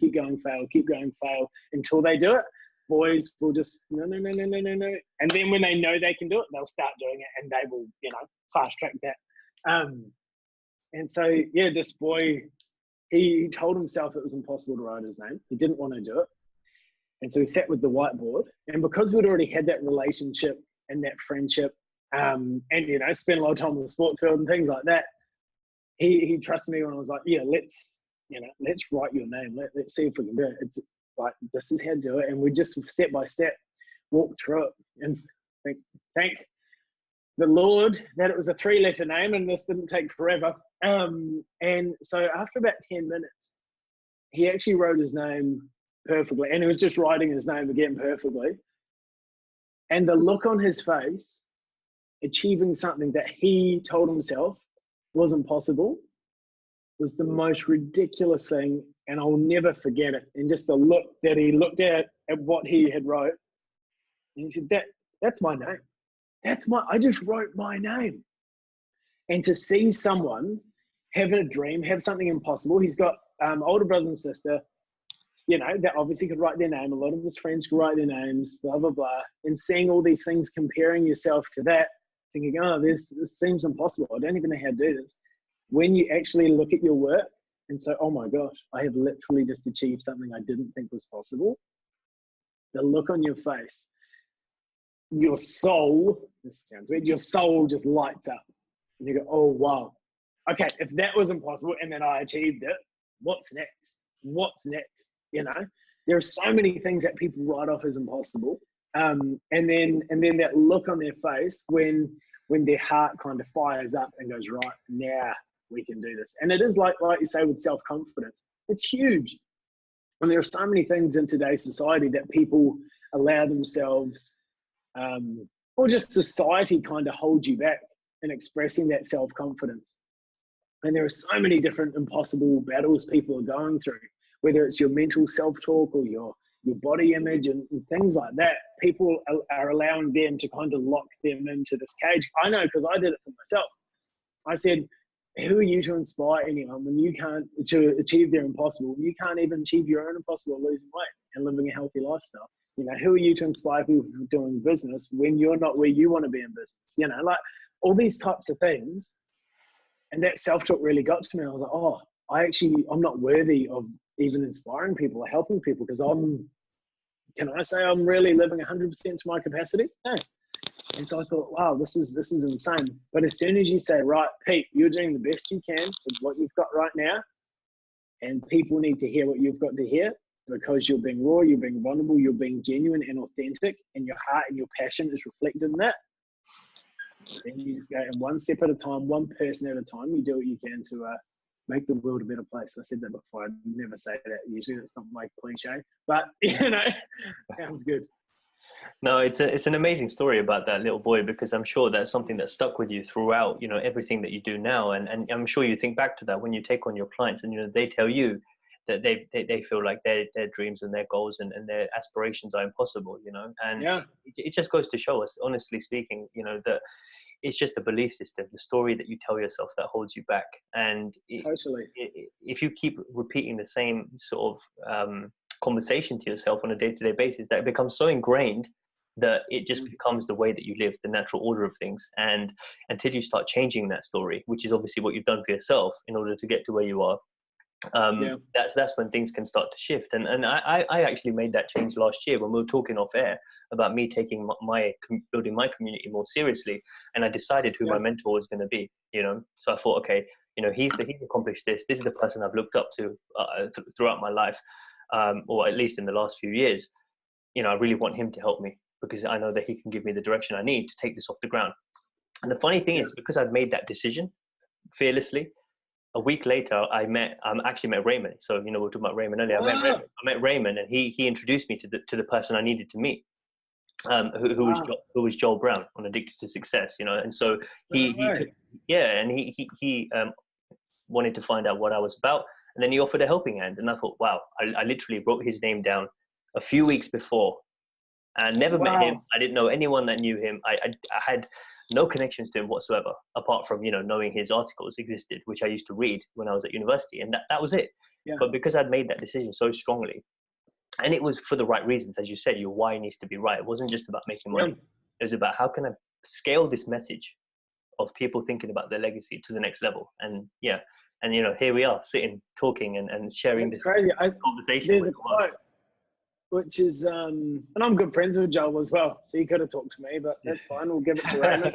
S2: until they do it. Boys will just, no. And then when they know they can do it, they'll start doing it and they will, fast track that. And so, yeah, this boy, he told himself it was impossible to write his name. He didn't want to do it. And so he sat with the whiteboard. And because we'd already had that relationship and that friendship, and, spent a lot of time on the sports field and things like that, he trusted me when I was like, yeah, let's write your name. Let's see if we can do it. It's like, this is how to do it. And we just step by step walked through it. And thank the Lord that it was a 3-letter name and this didn't take forever. And so after about 10 minutes, he actually wrote his name perfectly. And he was just writing his name again perfectly. And the look on his face, achieving something that he told himself wasn't possible, was the most ridiculous thing. And I'll never forget it. And just the look that he looked at what he had wrote. And he said, that's my name. I just wrote my name. And to see someone have a dream, have something impossible. He's got older brother and sister, that obviously could write their name. A lot of his friends could write their names, blah, blah, blah. And seeing all these things, comparing yourself to that, thinking, oh, this seems impossible. I don't even know how to do this. When you actually look at your work and say, oh my gosh, I have literally just achieved something I didn't think was possible. The look on your face, your soul, this sounds weird, your soul just lights up. And you go, oh, wow. Okay, if that was impossible and then I achieved it, what's next? There are so many things that people write off as impossible. And then that look on their face when their heart kind of fires up and goes, right, now we can do this. And it is like you say with self-confidence, it's huge. And there are so many things in today's society that people allow themselves, or just society kind of holds you back in expressing that self-confidence. And there are so many different impossible battles people are going through, whether it's your mental self-talk or your body image and things like that. People are allowing them to kind of lock them into this cage. I know, because I did it for myself. I said, who are you to inspire anyone when you can't to achieve their impossible? You can't even achieve your own impossible, losing weight and living a healthy lifestyle. Who are you to inspire people doing business when you're not where you want to be in business? Like all these types of things. And that self-talk really got to me. I was like, oh, I'm not worthy of even inspiring people or helping people, because can I say I'm really living 100% to my capacity? No. And so I thought, wow, this is insane. But as soon as you say, right, Pete, you're doing the best you can with what you've got right now, and people need to hear what you've got to hear, because you're being raw, you're being vulnerable, you're being genuine and authentic, and your heart and your passion is reflected in that. Then you just go, and one step at a time, one person at a time, you do what you can to make the world a better place. I said that before. I never say that usually. That's not my cliche, but sounds good.
S1: No, it's an amazing story about that little boy, because I'm sure that's something that stuck with you throughout, everything that you do now. And I'm sure you think back to that when you take on your clients and, they tell you that they feel like their dreams and their goals and their aspirations are impossible, and
S2: yeah.
S1: It just goes to show us, honestly speaking, that it's just a belief system, the story that you tell yourself that holds you back. And
S2: totally.
S1: If you keep repeating the same sort of conversation to yourself on a day-to-day basis, that it becomes so ingrained that it just becomes the way that you live, the natural order of things. And until you start changing that story, which is obviously what you've done for yourself in order to get to where you are, that's when things can start to shift. And I actually made that change last year when we were talking off air about me taking building my community more seriously, and I decided who my mentor was going to be. So I thought, okay, he's accomplished this is the person I've looked up to throughout my life, or at least in the last few years. I really want him to help me, because I know that he can give me the direction I need to take this off the ground. And the funny thing is, because I've made that decision fearlessly, a week later, I actually met Raymond. So, we were talking about Raymond earlier.
S2: Wow.
S1: I met Raymond, and he introduced me to the person I needed to meet, who was Joel Brown on Addicted to Success, and so he wanted to find out what I was about, and then he offered a helping hand, and I thought, wow, I literally wrote his name down a few weeks before, and never met him. I didn't know anyone that knew him. I had no connections to him whatsoever, apart from knowing his articles existed, which I used to read when I was at university, and that was it.
S2: Yeah.
S1: But because I'd made that decision so strongly, and it was for the right reasons, as you said, your why needs to be right. It wasn't just about making money. It was about how can I scale this message of people thinking about their legacy to the next level. And here we are sitting, talking, and sharing this crazy conversation.
S2: There's a quote, which is, and I'm good friends with Joel as well, so he could have talked to me, but that's fine. We'll give it to Raymond.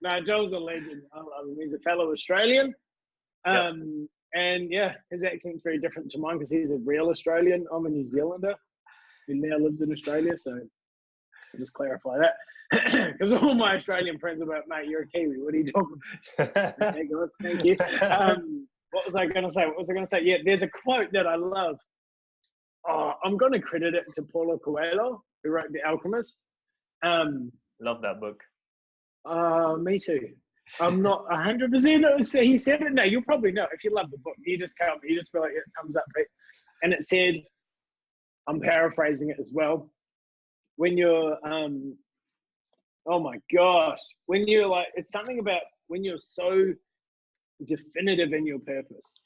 S2: No, Joel's a legend. I love him. He's a fellow Australian. And yeah, his accent's very different to mine because he's a real Australian. I'm a New Zealander who now lives in Australia, so I'll just clarify that. Because all my Australian friends are about, mate, you're a Kiwi. What are you talking about? Okay, guys, thank you. What was I going to say? Yeah, there's a quote that I love. Oh, I'm going to credit it to Paulo Coelho, who wrote The Alchemist.
S1: Love that book.
S2: Me too. I'm not 100%. He said it. No, you'll probably know if you love the book. You just tell me. You just feel like it comes up. And it said, I'm paraphrasing it as well. When you're, oh my gosh, when you're like, it's something about when you're so definitive in your purpose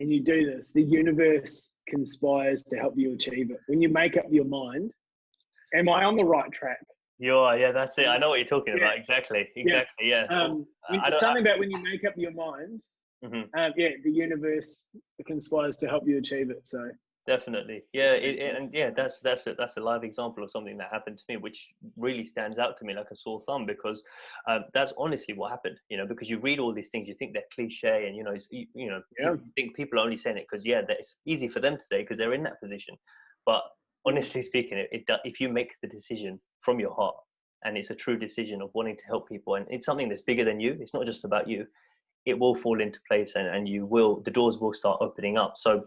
S2: and you do this, the universe conspires to help you achieve it. When you make up your mind, am I on the right track?
S1: You are, yeah, that's it. I know what you're talking about. Exactly, yeah.
S2: Something about when you make up your mind, the universe conspires to help you achieve it. So
S1: definitely, that's a live example of something that happened to me, which really stands out to me like a sore thumb, because that's honestly what happened. Because you read all these things, you think they're cliche, and you think people are only saying it because it's easy for them to say because they're in that position, but honestly speaking, if you make the decision from your heart, and it's a true decision of wanting to help people, and it's something that's bigger than you, it's not just about you, it will fall into place, and the doors will start opening up. So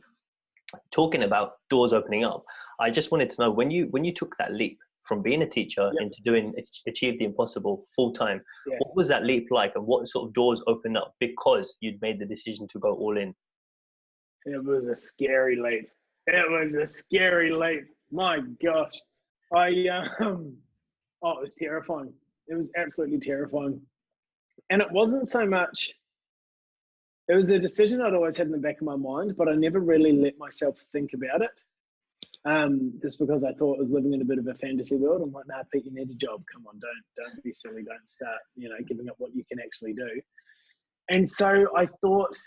S1: talking about doors opening up, I just wanted to know, when you took that leap from being a teacher into achieve the impossible full time, what was that leap like, and what sort of doors opened up because you'd made the decision to go all in?
S2: It was a scary leap. My gosh. It was terrifying. It was absolutely terrifying. And it wasn't so much, it was a decision I'd always had in the back of my mind, but I never really let myself think about it. Just because I thought I was living in a bit of a fantasy world. I'm like, nah, Pete, you need a job. Come on, don't be silly. Don't start, giving up what you can actually do. And so I thought,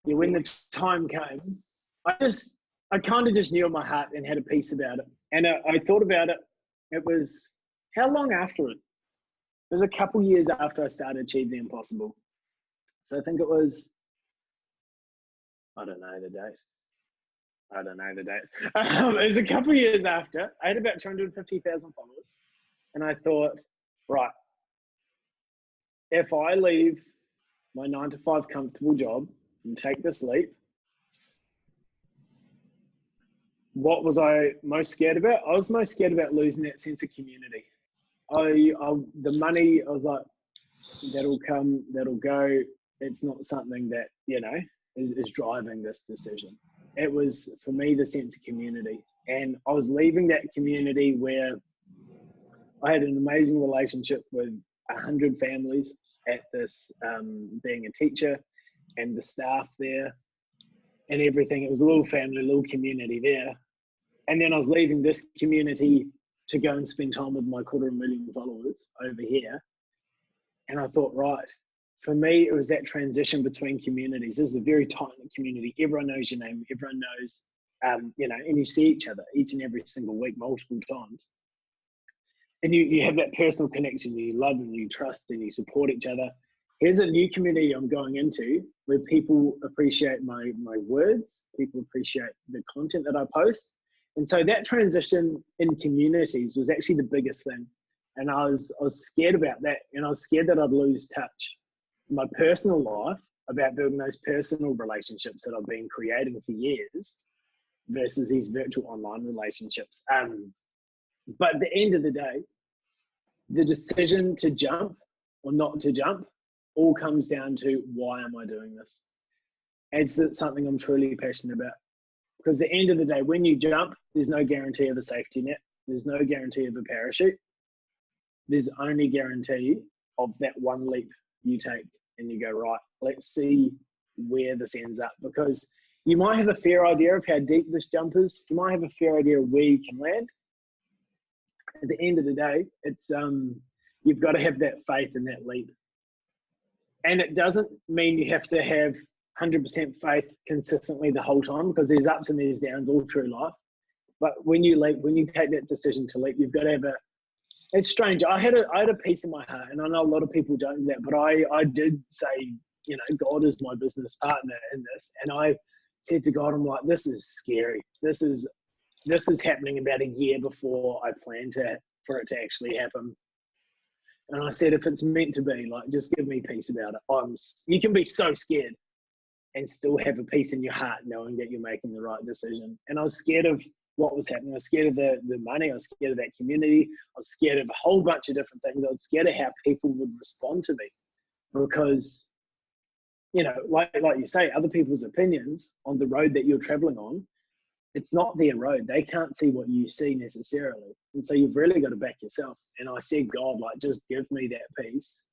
S2: when the time came, I kind of just knew in my heart and had a peace about it. And I thought about it. It was, how long after it? It was a couple years after I started Achieve the Impossible. So I think it was, I don't know the date. It was a couple years after. I had about 250,000 followers. And I thought, right, if I leave my 9-to-5 comfortable job and take this leap, what was I most scared about? I was most scared about losing that sense of community. The money, I was like, that'll come, that'll go. It's not something that, is driving this decision. It was, for me, the sense of community. And I was leaving that community where I had an amazing relationship with 100 families at this, being a teacher, and the staff there and everything. It was a little family, a little community there. And then I was leaving this community to go and spend time with my 250,000 followers over here. And I thought, right, for me, it was that transition between communities. This is a very tight-knit community. Everyone knows your name. Everyone knows, and you see each other each and every single week, multiple times. And you have that personal connection. You love and you trust and you support each other. Here's a new community I'm going into where people appreciate my words. People appreciate the content that I post. And so that transition in communities was actually the biggest thing. And I was scared about that. And I was scared that I'd lose touch my personal life, about building those personal relationships that I've been creating for years versus these virtual online relationships. But at the end of the day, the decision to jump or not to jump all comes down to, why am I doing this? Is it something I'm truly passionate about? Because at the end of the day, when you jump, there's no guarantee of a safety net. There's no guarantee of a parachute. There's only guarantee of that one leap you take and you go, right, let's see where this ends up. Because you might have a fair idea of how deep this jump is. You might have a fair idea of where you can land. At the end of the day, it's you've got to have that faith in that leap. And it doesn't mean you have to have 100% faith consistently the whole time, because there's ups and there's downs all through life. But when you leap, when you take that decision to leap, you've got to have a, it's strange. I had a peace in my heart, and I know a lot of people don't do that, but I did say, you know, God is my business partner in this. And I said to God, I'm like, this is scary. This is happening about a year before I planned for it to actually happen. And I said, if it's meant to be, like, just give me peace about it. You can be so scared and still have a peace in your heart knowing that you're making the right decision. And I was scared of what was happening. I was scared of the money. I was scared of that community. I was scared of a whole bunch of different things. I was scared of how people would respond to me, because, you know, like you say, other people's opinions on the road that you're traveling on, it's not their road. They can't see what you see necessarily. And so you've really got to back yourself. And I said, God, like, just give me that peace.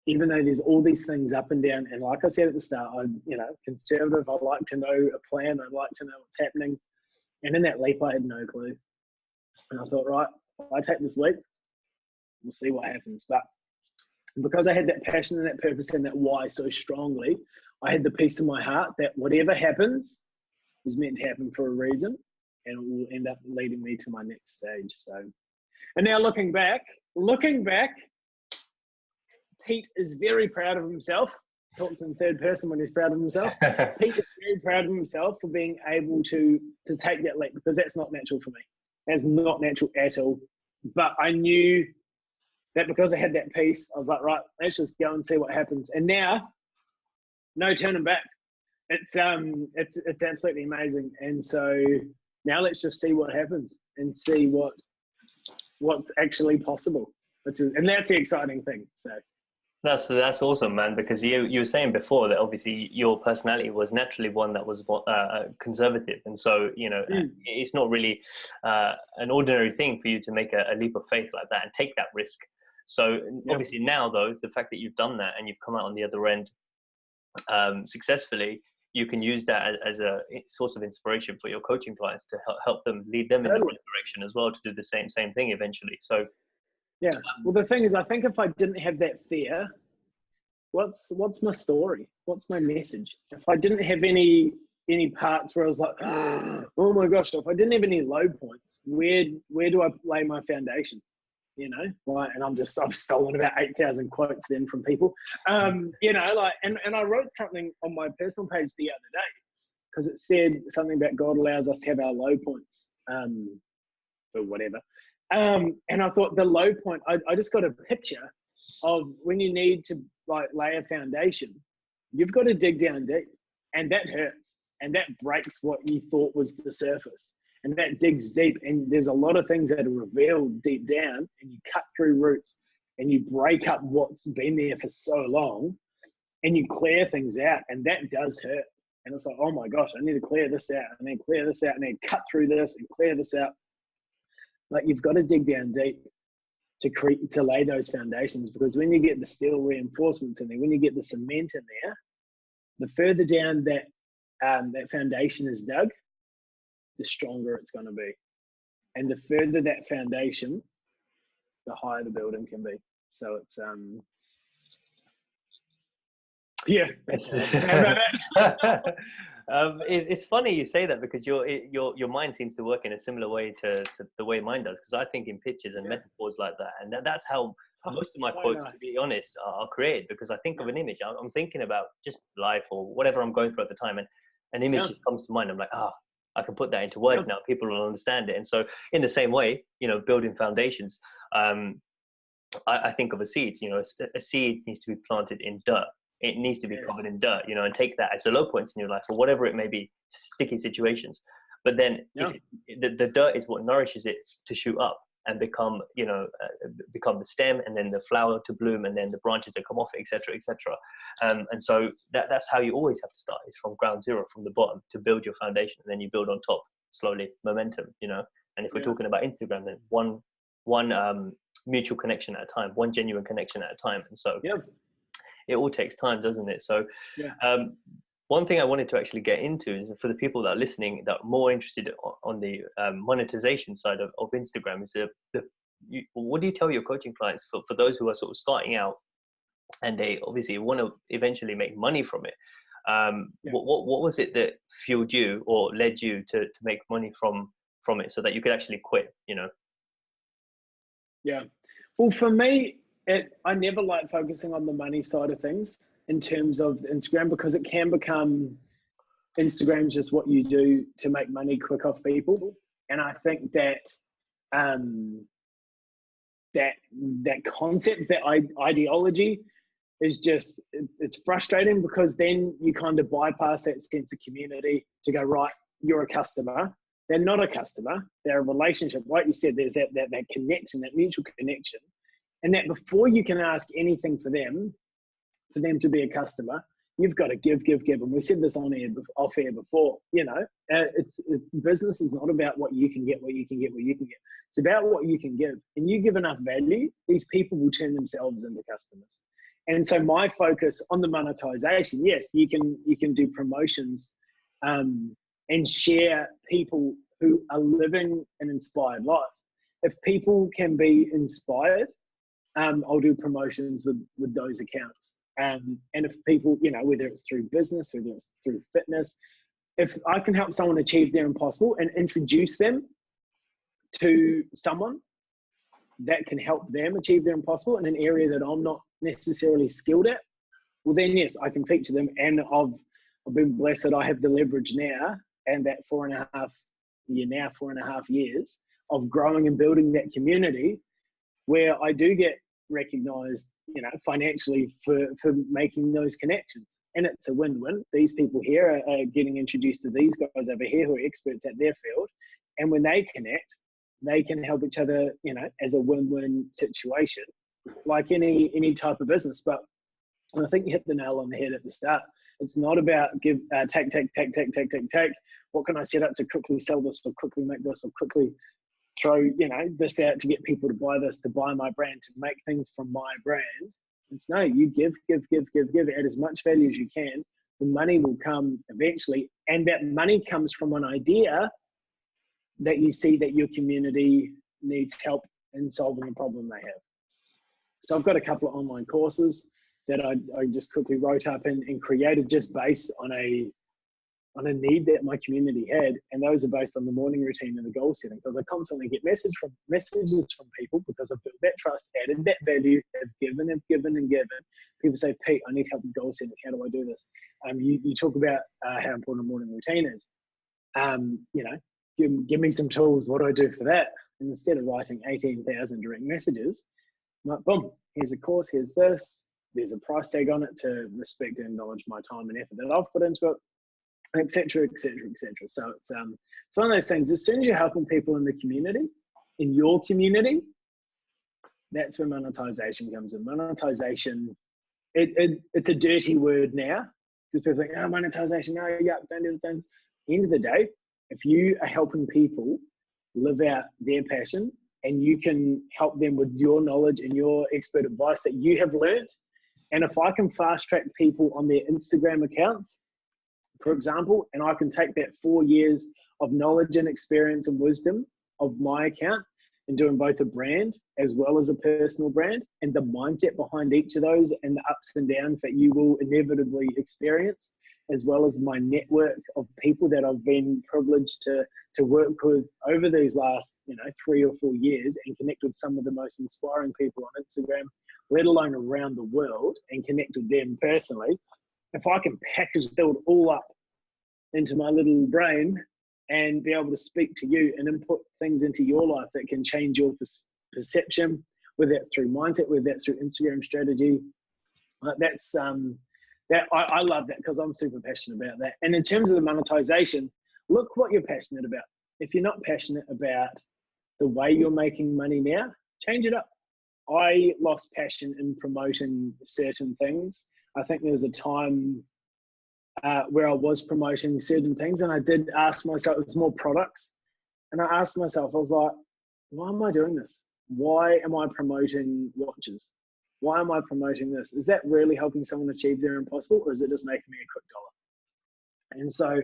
S2: Even though there's all these things up and down. And like I said at the start, I'm, you know, conservative. I like to know a plan. I like to know what's happening. And in that leap, I had no clue. And I thought, right, if I take this leap, we'll see what happens. But because I had that passion and that purpose and that why so strongly, I had the peace in my heart that whatever happens is meant to happen for a reason, and it will end up leading me to my next stage. So, and now looking back, Pete is very proud of himself. Talks in third person when he's proud of himself. Pete is very proud of himself for being able to take that leap, because that's not natural for me. That's not natural at all. But I knew that because I had that peace, I was like, right, let's just go and see what happens. And now, no turning back. It's absolutely amazing. And so now let's just see what happens and see what's actually possible. And that's the exciting thing. So
S1: that's awesome, man, because you were saying before that obviously your personality was naturally one that was conservative, and so, you know, it's not really an ordinary thing for you to make a leap of faith like that and take that risk. So obviously now, though, the fact that you've done that and you've come out on the other end successfully, you can use that as a source of inspiration for your coaching clients to help them, lead them in the right direction as well, to do the same thing eventually. So
S2: yeah, well, the thing is, I think if I didn't have that fear, what's my story? What's my message? If I didn't have any parts where I was like, oh my gosh, if I didn't have any low points, where do I lay my foundation? You know, like, and I've stolen about 8,000 quotes then from people. You know, like, and I wrote something on my personal page the other day, because it said something about God allows us to have our low points, or whatever. And I thought the low point, I just got a picture of when you need to, like, lay a foundation, you've got to dig down deep, and that hurts, and that breaks what you thought was the surface. And that digs deep, and there's a lot of things that are revealed deep down, and you cut through roots and you break up what's been there for so long, and you clear things out, and that does hurt. And it's like, oh my gosh, I need to clear this out, and then clear this out, and then cut through this and clear this out. Like, you've got to dig down deep to lay those foundations, because when you get the steel reinforcements in there, when you get the cement in there, the further down that foundation is dug, the stronger it's going to be. And the further that foundation, the higher the building can be. So it's, yeah, that's about that.
S1: It's funny you say that, because your mind seems to work in a similar way to the way mine does, because I think in pictures and metaphors like that, and that's how most of my quotes, to be honest, are created, because I think of an image. I'm thinking about just life or whatever I'm going through at the time, and an image just comes to mind. I'm like, I can put that into words now. People will understand it. And so in the same way, you know, building foundations, I think of a seed. You know, a seed needs to be planted in dirt. it needs to be covered in dirt, you know, and take that as the low points in your life or whatever it may be, sticky situations. But then the dirt is what nourishes it to shoot up and become, you know, become the stem, and then the flower to bloom, and then the branches that come off it, etc., etc. And so that's how you always have to start, is from ground zero, from the bottom, to build your foundation, and then you build on top slowly, momentum, you know. And if we're talking about Instagram, then one mutual connection at a time, one genuine connection at a time. And so it all takes time, doesn't it? So one thing I wanted to actually get into is, for the people that are listening that are more interested on the monetization side of Instagram, is what do you tell your coaching clients for those who are sort of starting out and they obviously want to eventually make money from it? What was it that fueled you or led you to make money from it, so that you could actually quit, you know?
S2: Yeah. Well, for me, I never like focusing on the money side of things in terms of Instagram, because it can become, Instagram's just what you do to make money quick off people. And I think that that concept, that ideology is just, it's frustrating, because then you kind of bypass that sense of community to go, right, you're a customer. They're not a customer, they're a relationship. Like you said, there's that connection, that mutual connection. And that before you can ask anything for them to be a customer, you've got to give. And we said this off air before, you know, business is not about what you can get. It's about what you can give. And you give enough value, these people will turn themselves into customers. And so my focus on the monetization, yes, you can do promotions and share people who are living an inspired life. If people can be inspired, I'll do promotions with those accounts. And if people, you know, whether it's through business, whether it's through fitness, if I can help someone achieve their impossible and introduce them to someone that can help them achieve their impossible in an area that I'm not necessarily skilled at, well then yes, I can feature them. And I've been blessed that I have the leverage now, and that 4.5 years of growing and building that community, where I do get recognized, you know, financially for making those connections. And it's a win-win. These people here are getting introduced to these guys over here who are experts at their field. And when they connect, they can help each other, you know, as a win-win situation, like any type of business. But I think you hit the nail on the head at the start. It's not about take. What can I set up to quickly sell this, or quickly make this, or quickly throw, you know, this out to get people to buy this, to buy my brand, to make things from my brand. It's no, you give, add as much value as you can. The money will come eventually. And that money comes from an idea that you see that your community needs help in solving a problem they have. So I've got a couple of online courses that I just quickly wrote up and created, just based on a need that my community had. And those are based on the morning routine and the goal setting, because I constantly get messages from people, because I've built that trust, added that value, have given. People say, Pete, I need help with goal setting. How do I do this? You talk about how important a morning routine is. You know, give me some tools. What do I do for that? And instead of writing 18,000 direct messages, I'm like, boom, here's a course, here's this. There's a price tag on it to respect and acknowledge my time and effort that I've put into it, etc. So it's one of those things. As soon as you're helping people in the community, in your community, that's where monetization comes in. Monetization, it's a dirty word now, because people think, oh, monetization, no, yeah, don't do the things. At the end of the day, if you are helping people live out their passion, and you can help them with your knowledge and your expert advice that you have learned, and if I can fast track people on their Instagram accounts, for example, and I can take that 4 years of knowledge and experience and wisdom of my account and doing both a brand as well as a personal brand, and the mindset behind each of those and the ups and downs that you will inevitably experience, as well as my network of people that I've been privileged to work with over these last, 3 or 4 years, and connect with some of the most inspiring people on Instagram, let alone around the world, and connect with them personally. If I can package it all up into my little brain and be able to speak to you and input things into your life that can change your perception, whether that's through mindset, whether that's through Instagram strategy, that's I love that because I'm super passionate about that. And in terms of the monetization, look what you're passionate about. If you're not passionate about the way you're making money now, change it up. I lost passion in promoting certain things. I think there was a time where I was promoting certain things, and I did ask myself, it's more products. And I asked myself, I was like, why am I doing this? Why am I promoting watches? Why am I promoting this? Is that really helping someone achieve their impossible, or is it just making me a quick dollar? And so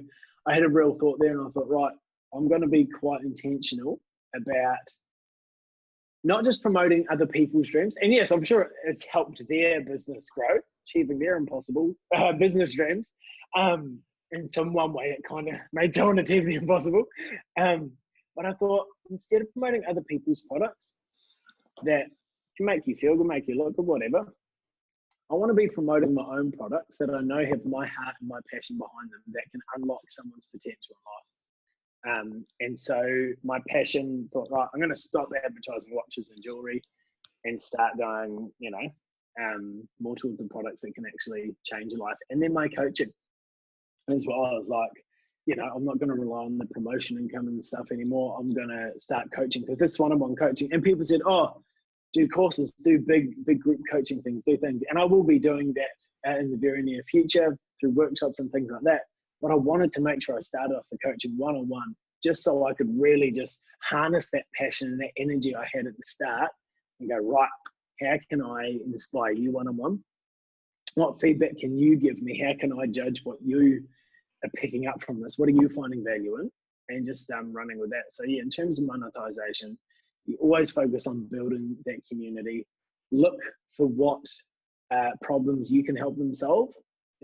S2: I had a real thought there, and I thought, right, I'm going to be quite intentional about not just promoting other people's dreams. And yes, I'm sure it's helped their business grow, achieving their impossible business dreams. In some one way, it kind of made someone achieve the impossible. But I thought, instead of promoting other people's products that can make you feel good, make you look good, whatever, I want to be promoting my own products that I know have my heart and my passion behind them, that can unlock someone's potential in life. And so my passion thought, right, I'm going to stop advertising watches and jewelry and start going, more towards the products that can actually change your life. And then my coaching as well. I was like, I'm not going to rely on the promotion income and stuff anymore. I'm going to start coaching, because this is one-on-one coaching. And people said, oh, do courses, do big group coaching things, do things. And I will be doing that in the very near future through workshops and things like that. But I wanted to make sure I started off the coaching one-on-one, just so I could really just harness that passion and that energy I had at the start and go, right, how can I inspire you one-on-one? What feedback can you give me? How can I judge what you are picking up from this? What are you finding value in? And just running with that. So yeah, in terms of monetization, you always focus on building that community. Look for what problems you can help them solve,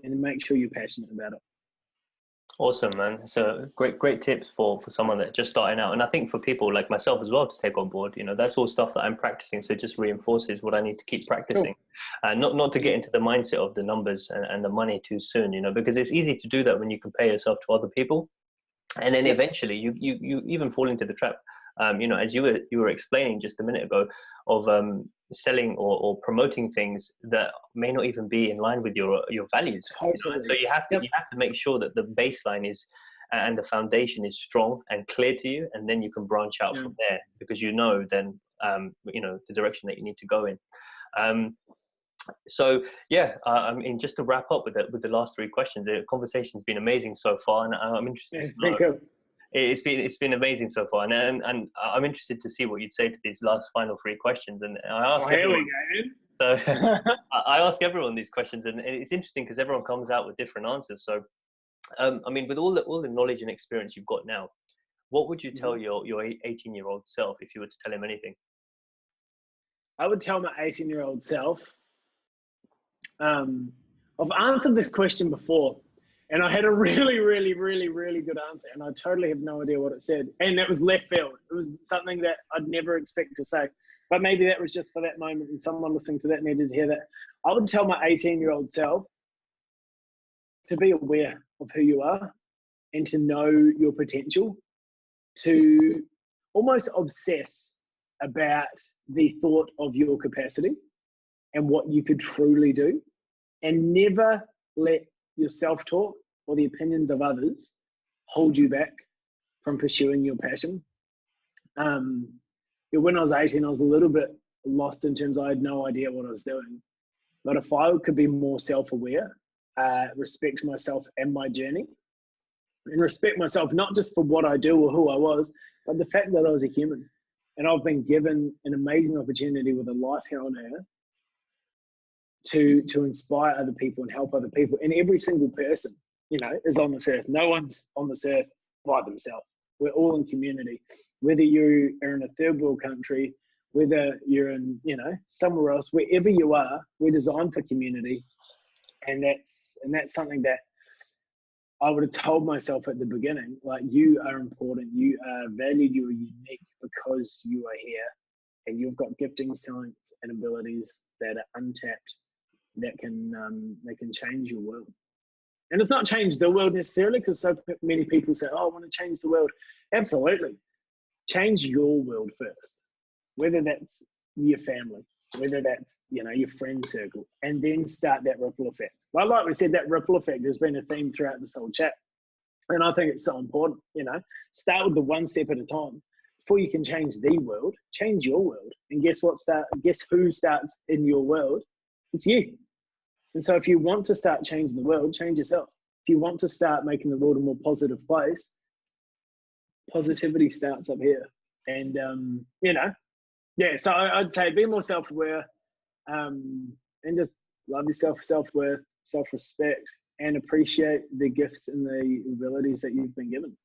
S2: and make sure you're passionate about it.
S1: Awesome, man. So great tips for someone that's just starting out. And I think for people like myself as well to take on board, that's all stuff that I'm practicing. So it just reinforces what I need to keep practicing. Cool. Not to get into the mindset of the numbers and the money too soon, because it's easy to do that when you compare yourself to other people. And then eventually you even fall into the trap. As you were explaining just a minute ago, of selling or promoting things that may not even be in line with your values.
S2: Totally.
S1: So you have to make sure that the baseline is and the foundation is strong and clear to you, and then you can branch out from there, because then the direction that you need to go in. So yeah, just to wrap up with the last three questions, the conversation's been amazing so far, and I'm interested to know. It's been amazing so far, and I'm interested to see what you'd say to these last final three questions. And I ask everyone, so I ask everyone these questions, and it's interesting because everyone comes out with different answers. So, with all the knowledge and experience you've got now, what would you tell your 18-year-old self if you were to tell him anything?
S2: I would tell my 18-year-old self, I've answered this question before, and I had a really, really, really, really good answer, and I totally have no idea what it said. And it was left field. It was something that I'd never expect to say. But maybe that was just for that moment, and someone listening to that needed to hear that. I would tell my 18-year-old self to be aware of who you are and to know your potential, to almost obsess about the thought of your capacity and what you could truly do, and never let your self-talk or the opinions of others hold you back from pursuing your passion. When I was 18, I was a little bit lost in terms of I had no idea what I was doing. But if I could be more self-aware, respect myself and my journey, and respect myself not just for what I do or who I was, but the fact that I was a human. And I've been given an amazing opportunity with a life here on earth to inspire other people and help other people. And every single person, is on this earth. No one's on this earth by themselves. We're all in community. Whether you are in a third world country, whether you're in, somewhere else, wherever you are, we're designed for community. And that's something that I would have told myself at the beginning, like, you are important, you are valued, you are unique because you are here, and you've got giftings, talents, and abilities that are untapped, that can change your world. And it's not change the world necessarily, because so many people say, oh, I want to change the world. Absolutely. Change your world first, whether that's your family, whether that's, you know, your friend circle, and then start that ripple effect. Well, like we said, that ripple effect has been a theme throughout this whole chat. And I think it's so important, you know, start with the one step at a time. Before you can change the world, change your world. And guess who starts in your world? It's you. And so if you want to start changing the world, change yourself. If you want to start making the world a more positive place, positivity starts up here. And, you know, yeah, so I'd say be more self-aware, and just love yourself, self-worth, self-respect, and appreciate the gifts and the abilities that you've been given.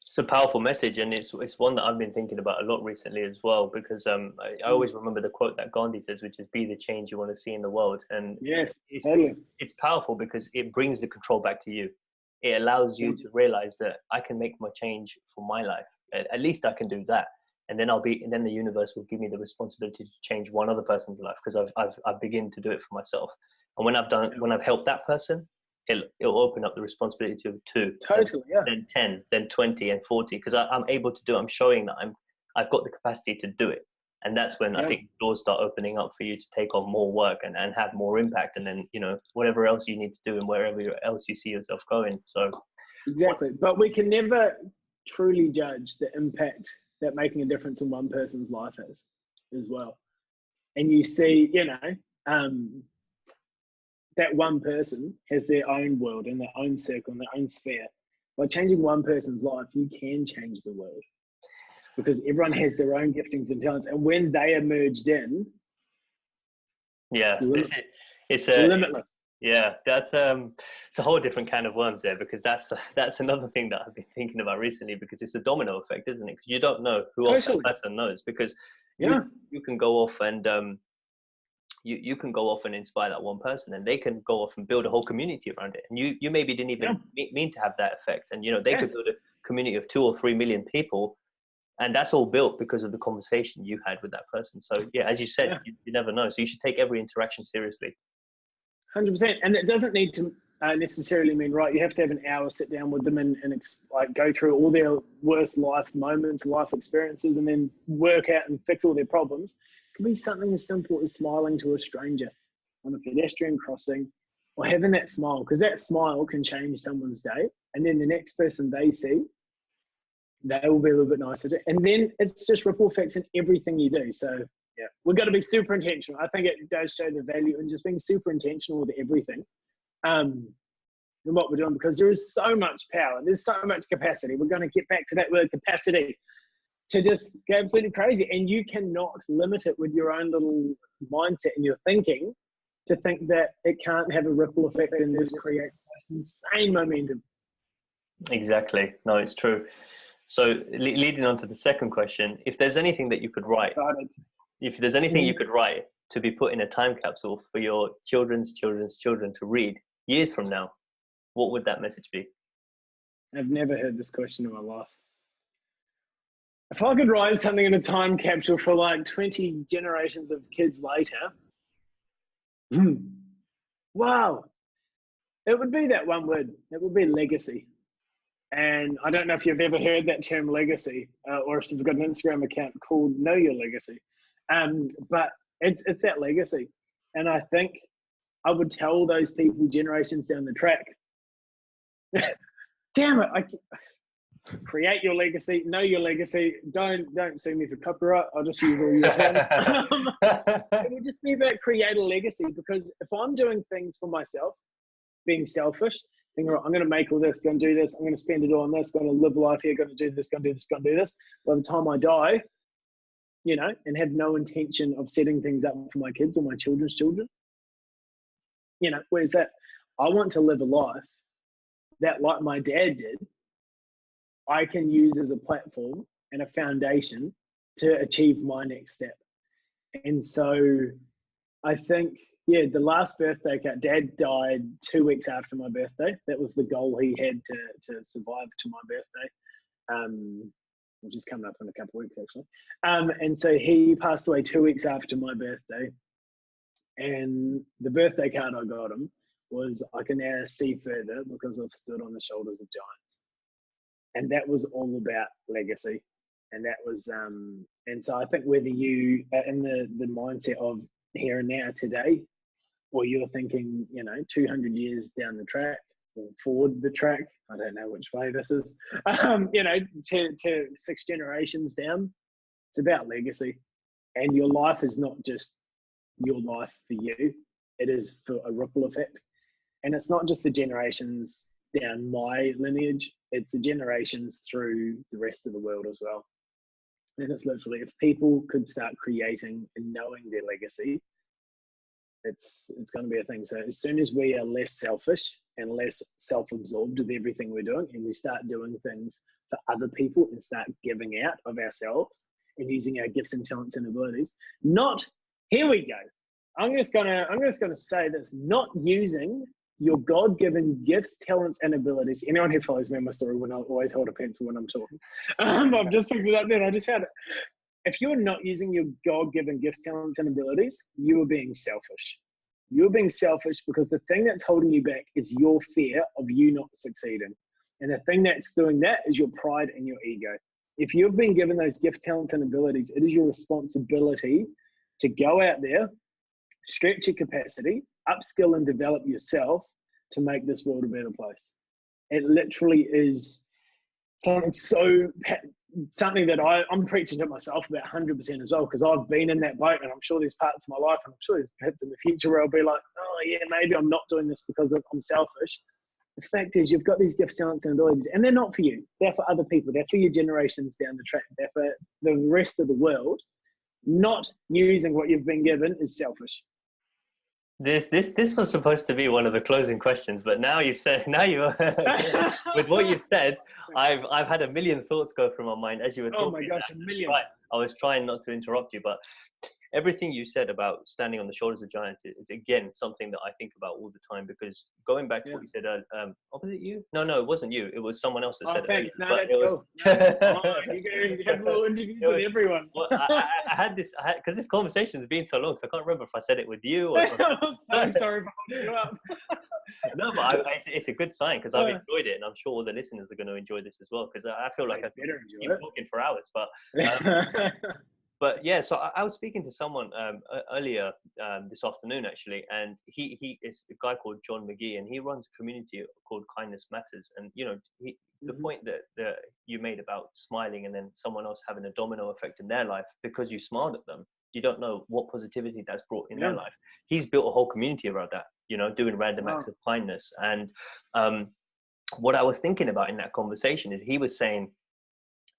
S1: It's a powerful message, and it's one that I've been thinking about a lot recently as well, because I always remember the quote that Gandhi says, which is "Be the change you want to see in the world." And
S2: yes, it's
S1: powerful because it brings the control back to you. It allows you to realize that I can make my change for my life. At least I can do that, and then the universe will give me the responsibility to change one other person's life, because I've begun to do it for myself. And when I've helped that person, it'll open up the responsibility of 2,
S2: totally,
S1: then 10, then 20 and 40, because I'm able to do it. I'm showing that I've got the capacity to do it. And that's when I think doors start opening up for you to take on more work and have more impact. And then, you know, whatever else you need to do and wherever else you see yourself going. So
S2: exactly. But we can never truly judge the impact that making a difference in one person's life has as well. And you see, you know, that one person has their own world and their own circle and their own sphere. By changing one person's life, you can change the world, because everyone has their own giftings and talents. And when they are merged in,
S1: it's
S2: limitless.
S1: Yeah, that's it's a whole different can of worms there, because that's another thing that I've been thinking about recently, because it's a domino effect, isn't it? Because you don't know who else that person knows, because you can go off and you can go off and inspire that one person, and they can go off and build a whole community around it. And you maybe didn't even mean to have that effect. And, you know, they could build a community of 2 or 3 million people. And that's all built because of the conversation you had with that person. So, yeah, as you said, you never know. So you should take every interaction seriously.
S2: 100%. And it doesn't need to necessarily mean, right, you have to have an hour, sit down with them and like go through all their worst life moments, life experiences, and then work out and fix all their problems. It could be something as simple as smiling to a stranger on a pedestrian crossing, or having that smile, because that smile can change someone's day. And then the next person they see, they will be a little bit nicer. And then it's just ripple effects in everything you do. So yeah, we've got to be super intentional. I think it does show the value in just being super intentional with everything, and what we're doing, because there is so much power. There's so much capacity. We're going to get back to that word capacity, to just go absolutely crazy. And you cannot limit it with your own little mindset and your thinking to think that it can't have a ripple effect and just create insane momentum.
S1: Exactly. No, it's true. So leading on to the second question, if there's anything that you could write, if there's anything you could write to be put in a time capsule for your children's children to read years from now, what would that message be?
S2: I've never heard this question in my life. If I could write something in a time capsule for like 20 generations of kids later, wow, it would be that one word. It would be legacy. And I don't know if you've ever heard that term legacy, or if you've got an Instagram account called Know Your Legacy. But it's that legacy. And I think I would tell those people generations down the track, damn it, create your legacy, know your legacy. Don't sue me for copyright. I'll just use all your terms. It would just be about create a legacy, because if I'm doing things for myself, being selfish, thinking, I'm going to make all this, going to do this, I'm going to spend it all on this, going to live life here, going to do this, going to do this, going to do this. By the time I die, you know, and have no intention of setting things up for my kids or my children's children, you know, where's that? I want to live a life that, like my dad did, I can use as a platform and a foundation to achieve my next step. And so I think, yeah, the last birthday card, Dad died 2 weeks after my birthday. That was the goal he had to survive to my birthday, which is coming up in a couple of weeks, actually. And so he passed away 2 weeks after my birthday. And the birthday card I got him was, I can now see further because I've stood on the shoulders of giants. And that was all about legacy. And that was, and so I think whether you are in the mindset of here and now today, or you're thinking, 200 years down the track or forward the track, I don't know which way this is, to 6 generations down, it's about legacy. And your life is not just your life for you, it is for a ripple effect. And it's not just the generations down my lineage, it's the generations through the rest of the world as well. And it's literally, if people could start creating and knowing their legacy, it's going to be a thing. So as soon as we are less selfish and less self-absorbed with everything we're doing, and we start doing things for other people and start giving out of ourselves and using our gifts and talents and abilities, here we go. I'm just gonna say this, not using your God-given gifts, talents, and abilities. Anyone who follows me on my story will always hold a pencil when I'm talking. I've just picked it up there and I just found it. If you're not using your God-given gifts, talents, and abilities, you are being selfish. You're being selfish because the thing that's holding you back is your fear of you not succeeding. And the thing that's doing that is your pride and your ego. If you've been given those gifts, talents, and abilities, it is your responsibility to go out there, stretch your capacity, upskill and develop yourself to make this world a better place. It literally is something that I'm preaching to myself about 100% as well, because I've been in that boat, and I'm sure there's parts of my life, and I'm sure there's bits in the future where I'll be like, oh yeah, maybe I'm not doing this because I'm selfish. The fact is, you've got these gifts, talents, and abilities, and they're not for you. They're for other people. They're for your generations down the track. They're for the rest of the world. Not using what you've been given is selfish.
S1: This was supposed to be one of the closing questions, but now you've with what you've said, I've had a million thoughts go through my mind as you were talking.
S2: Oh my gosh, a million.
S1: Right. I was trying not to interrupt you, but everything you said about standing on the shoulders of giants is again something that I think about all the time, because going back to what you said, was it you? No, it wasn't you. It was someone else that said
S2: thanks.
S1: it.
S2: No, that's cool. You have little interviews with everyone.
S1: Well, I had because this conversation has been so long, so I can't remember if I said it with you or.
S2: I'm so sorry for holding you up.
S1: No, but it's a good sign, because I've enjoyed it, and I'm sure all the listeners are going to enjoy this as well, because I feel like I've been talking for hours, but. But yeah, so I was speaking to someone earlier this afternoon, actually, and he is a guy called John McGee, and he runs a community called Kindness Matters. And, the point that you made about smiling and then someone else having a domino effect in their life because you smiled at them, you don't know what positivity that's brought in their life. He's built a whole community around that, doing random acts of kindness. And what I was thinking about in that conversation is he was saying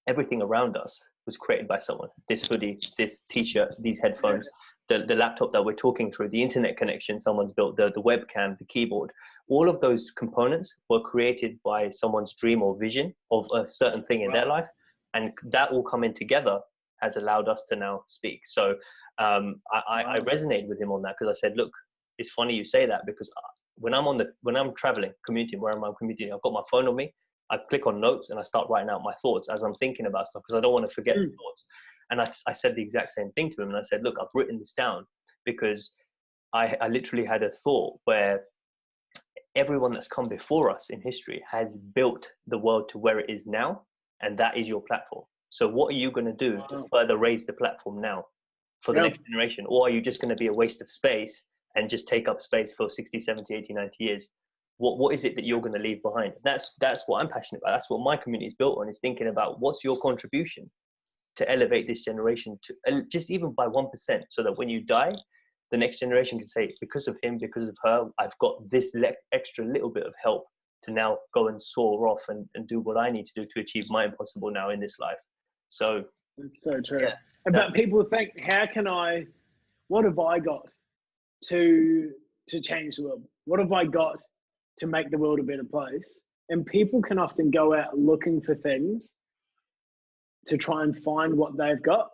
S1: everything around us was created by someone. This hoodie, this t-shirt, these headphones, the laptop that we're talking through, the internet connection someone's built, the webcam, the keyboard, all of those components were created by someone's dream or vision of a certain thing in their life. And that all coming together has allowed us to now speak. So I resonated with him on that, because I said, look, it's funny you say that, because when I'm traveling, commuting, where I'm commuting, I've got my phone on me. I click on notes and I start writing out my thoughts as I'm thinking about stuff, because I don't want to forget the thoughts. And I said the exact same thing to him. And I said, look, I've written this down because I literally had a thought where everyone that's come before us in history has built the world to where it is now. And that is your platform. So what are you going to do to further raise the platform now for the next generation? Or are you just going to be a waste of space and just take up space for 60, 70, 80, 90 years? What is it that you're going to leave behind? That's what I'm passionate about. That's what my community is built on, is thinking about what's your contribution to elevate this generation to just even by 1%, so that when you die, the next generation can say, because of him, because of her, I've got this extra little bit of help to now go and soar off and do what I need to do to achieve my impossible now in this life. So
S2: it's so true. Yeah, but people think, what have I got to change the world? What have I got to make the world a better place? And people can often go out looking for things to try and find what they've got.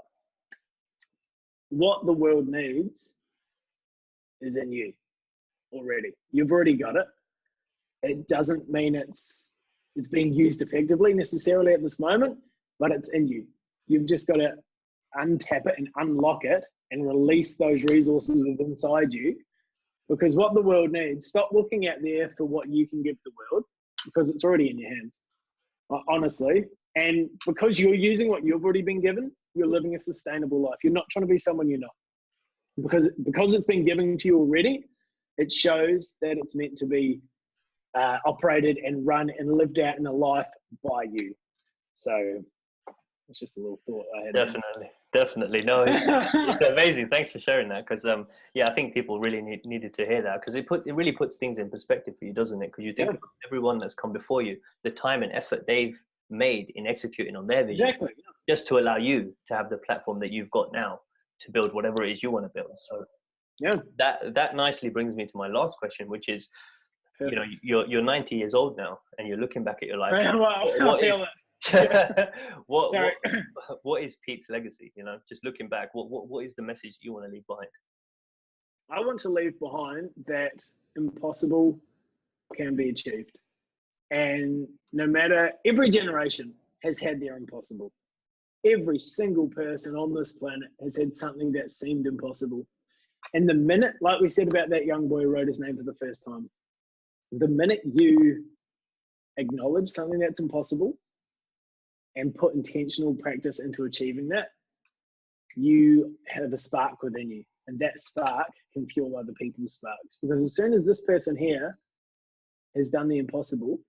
S2: What the world needs is in you already. You've already got it. It doesn't mean it's being used effectively necessarily at this moment, but it's in you. You've just got to untap it and unlock it and release those resources within inside you. Because what the world needs, stop looking out there for what you can give the world, because it's already in your hands. Honestly, And because you're using what you've already been given, you're living a sustainable life. You're not trying to be someone you're not. Because it's been given to you already, it shows that it's meant to be operated and run and lived out in a life by you. So it's just a little thought I had.
S1: Definitely. No, it's amazing. Thanks for sharing that, because yeah, I think people really needed to hear that, because it really puts things in perspective for you, doesn't it? Because you think of everyone that's come before you, the time and effort they've made in executing on their vision, just to allow you to have the platform that you've got now to build whatever it is you want to build. So that nicely brings me to my last question, which is, you know, you're 90 years old now, and you're looking back at your life. What is Pete's legacy? You know, just looking back, what is the message you want to leave behind?
S2: I want to leave behind that impossible can be achieved, and no matter, every generation has had their impossible. Every single person on this planet has had something that seemed impossible, and the minute, like we said about that young boy who wrote his name for the first time, the minute you acknowledge something that's impossible and put intentional practice into achieving that, you have a spark within you, and that spark can fuel other people's sparks. Because as soon as this person here has done the impossible,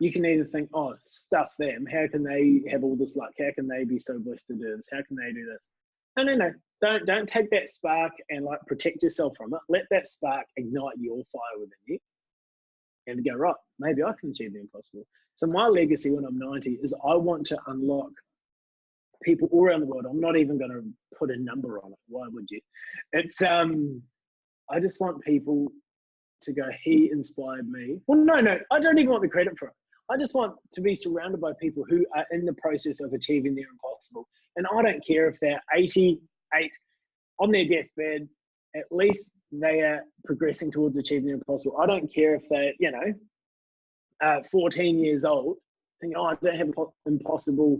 S2: you can either think, oh, stuff them, how can they have all this luck, how can they be so blessed to do this, how can they do this? No, don't take that spark and like protect yourself from it. Let that spark ignite your fire within you and go, right, maybe I can achieve the impossible. So my legacy when I'm 90 is I want to unlock people all around the world. I'm not even going to put a number on it. Why would you? It's I just want people to go, he inspired me. Well, no, I don't even want the credit for it. I just want to be surrounded by people who are in the process of achieving their impossible. And I don't care if they're 88 on their deathbed, at least they are progressing towards achieving the impossible. I don't care if they're, 14 years old, think, oh, I don't have impossible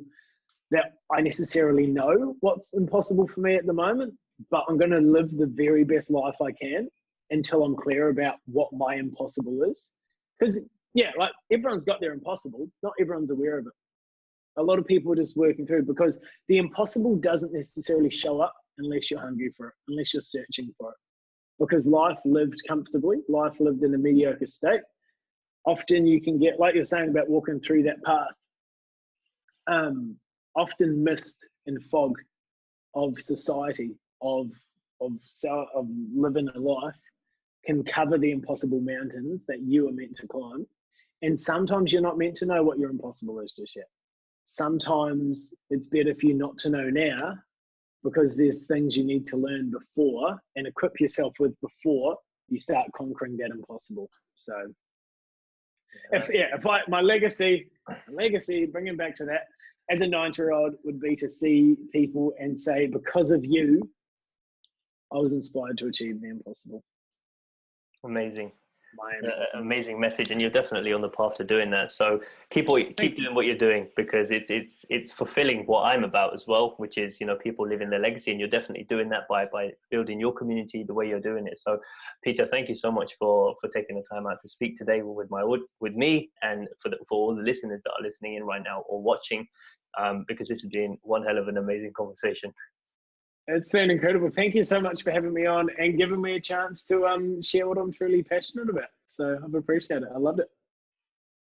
S2: that I necessarily know what's impossible for me at the moment, but I'm going to live the very best life I can until I'm clear about what my impossible is. Because, like everyone's got their impossible, not everyone's aware of it. A lot of people are just working through, because the impossible doesn't necessarily show up unless you're hungry for it, unless you're searching for it. Because life lived comfortably, life lived in a mediocre state, often you can get, like you're saying about walking through that path, often mist and fog of society, of living a life, can cover the impossible mountains that you are meant to climb. And sometimes you're not meant to know what your impossible is just yet. Sometimes it's better for you not to know now, because there's things you need to learn before and equip yourself with before you start conquering that impossible. So my legacy, bringing back to that, as a 90-year-old would be to see people and say, because of you, I was inspired to achieve the impossible.
S1: Amazing. Amazing message, and you're definitely on the path to doing that. So keep doing what you're doing, because it's fulfilling what I'm about as well, which is, people living their legacy, and you're definitely doing that by building your community the way you're doing it. So Peter, thank you so much for taking the time out to speak today with me, and for all the listeners that are listening in right now or watching, because this has been one hell of an amazing conversation.
S2: It's been incredible. Thank you so much for having me on and giving me a chance to share what I'm truly passionate about. So I've appreciated it. I loved it.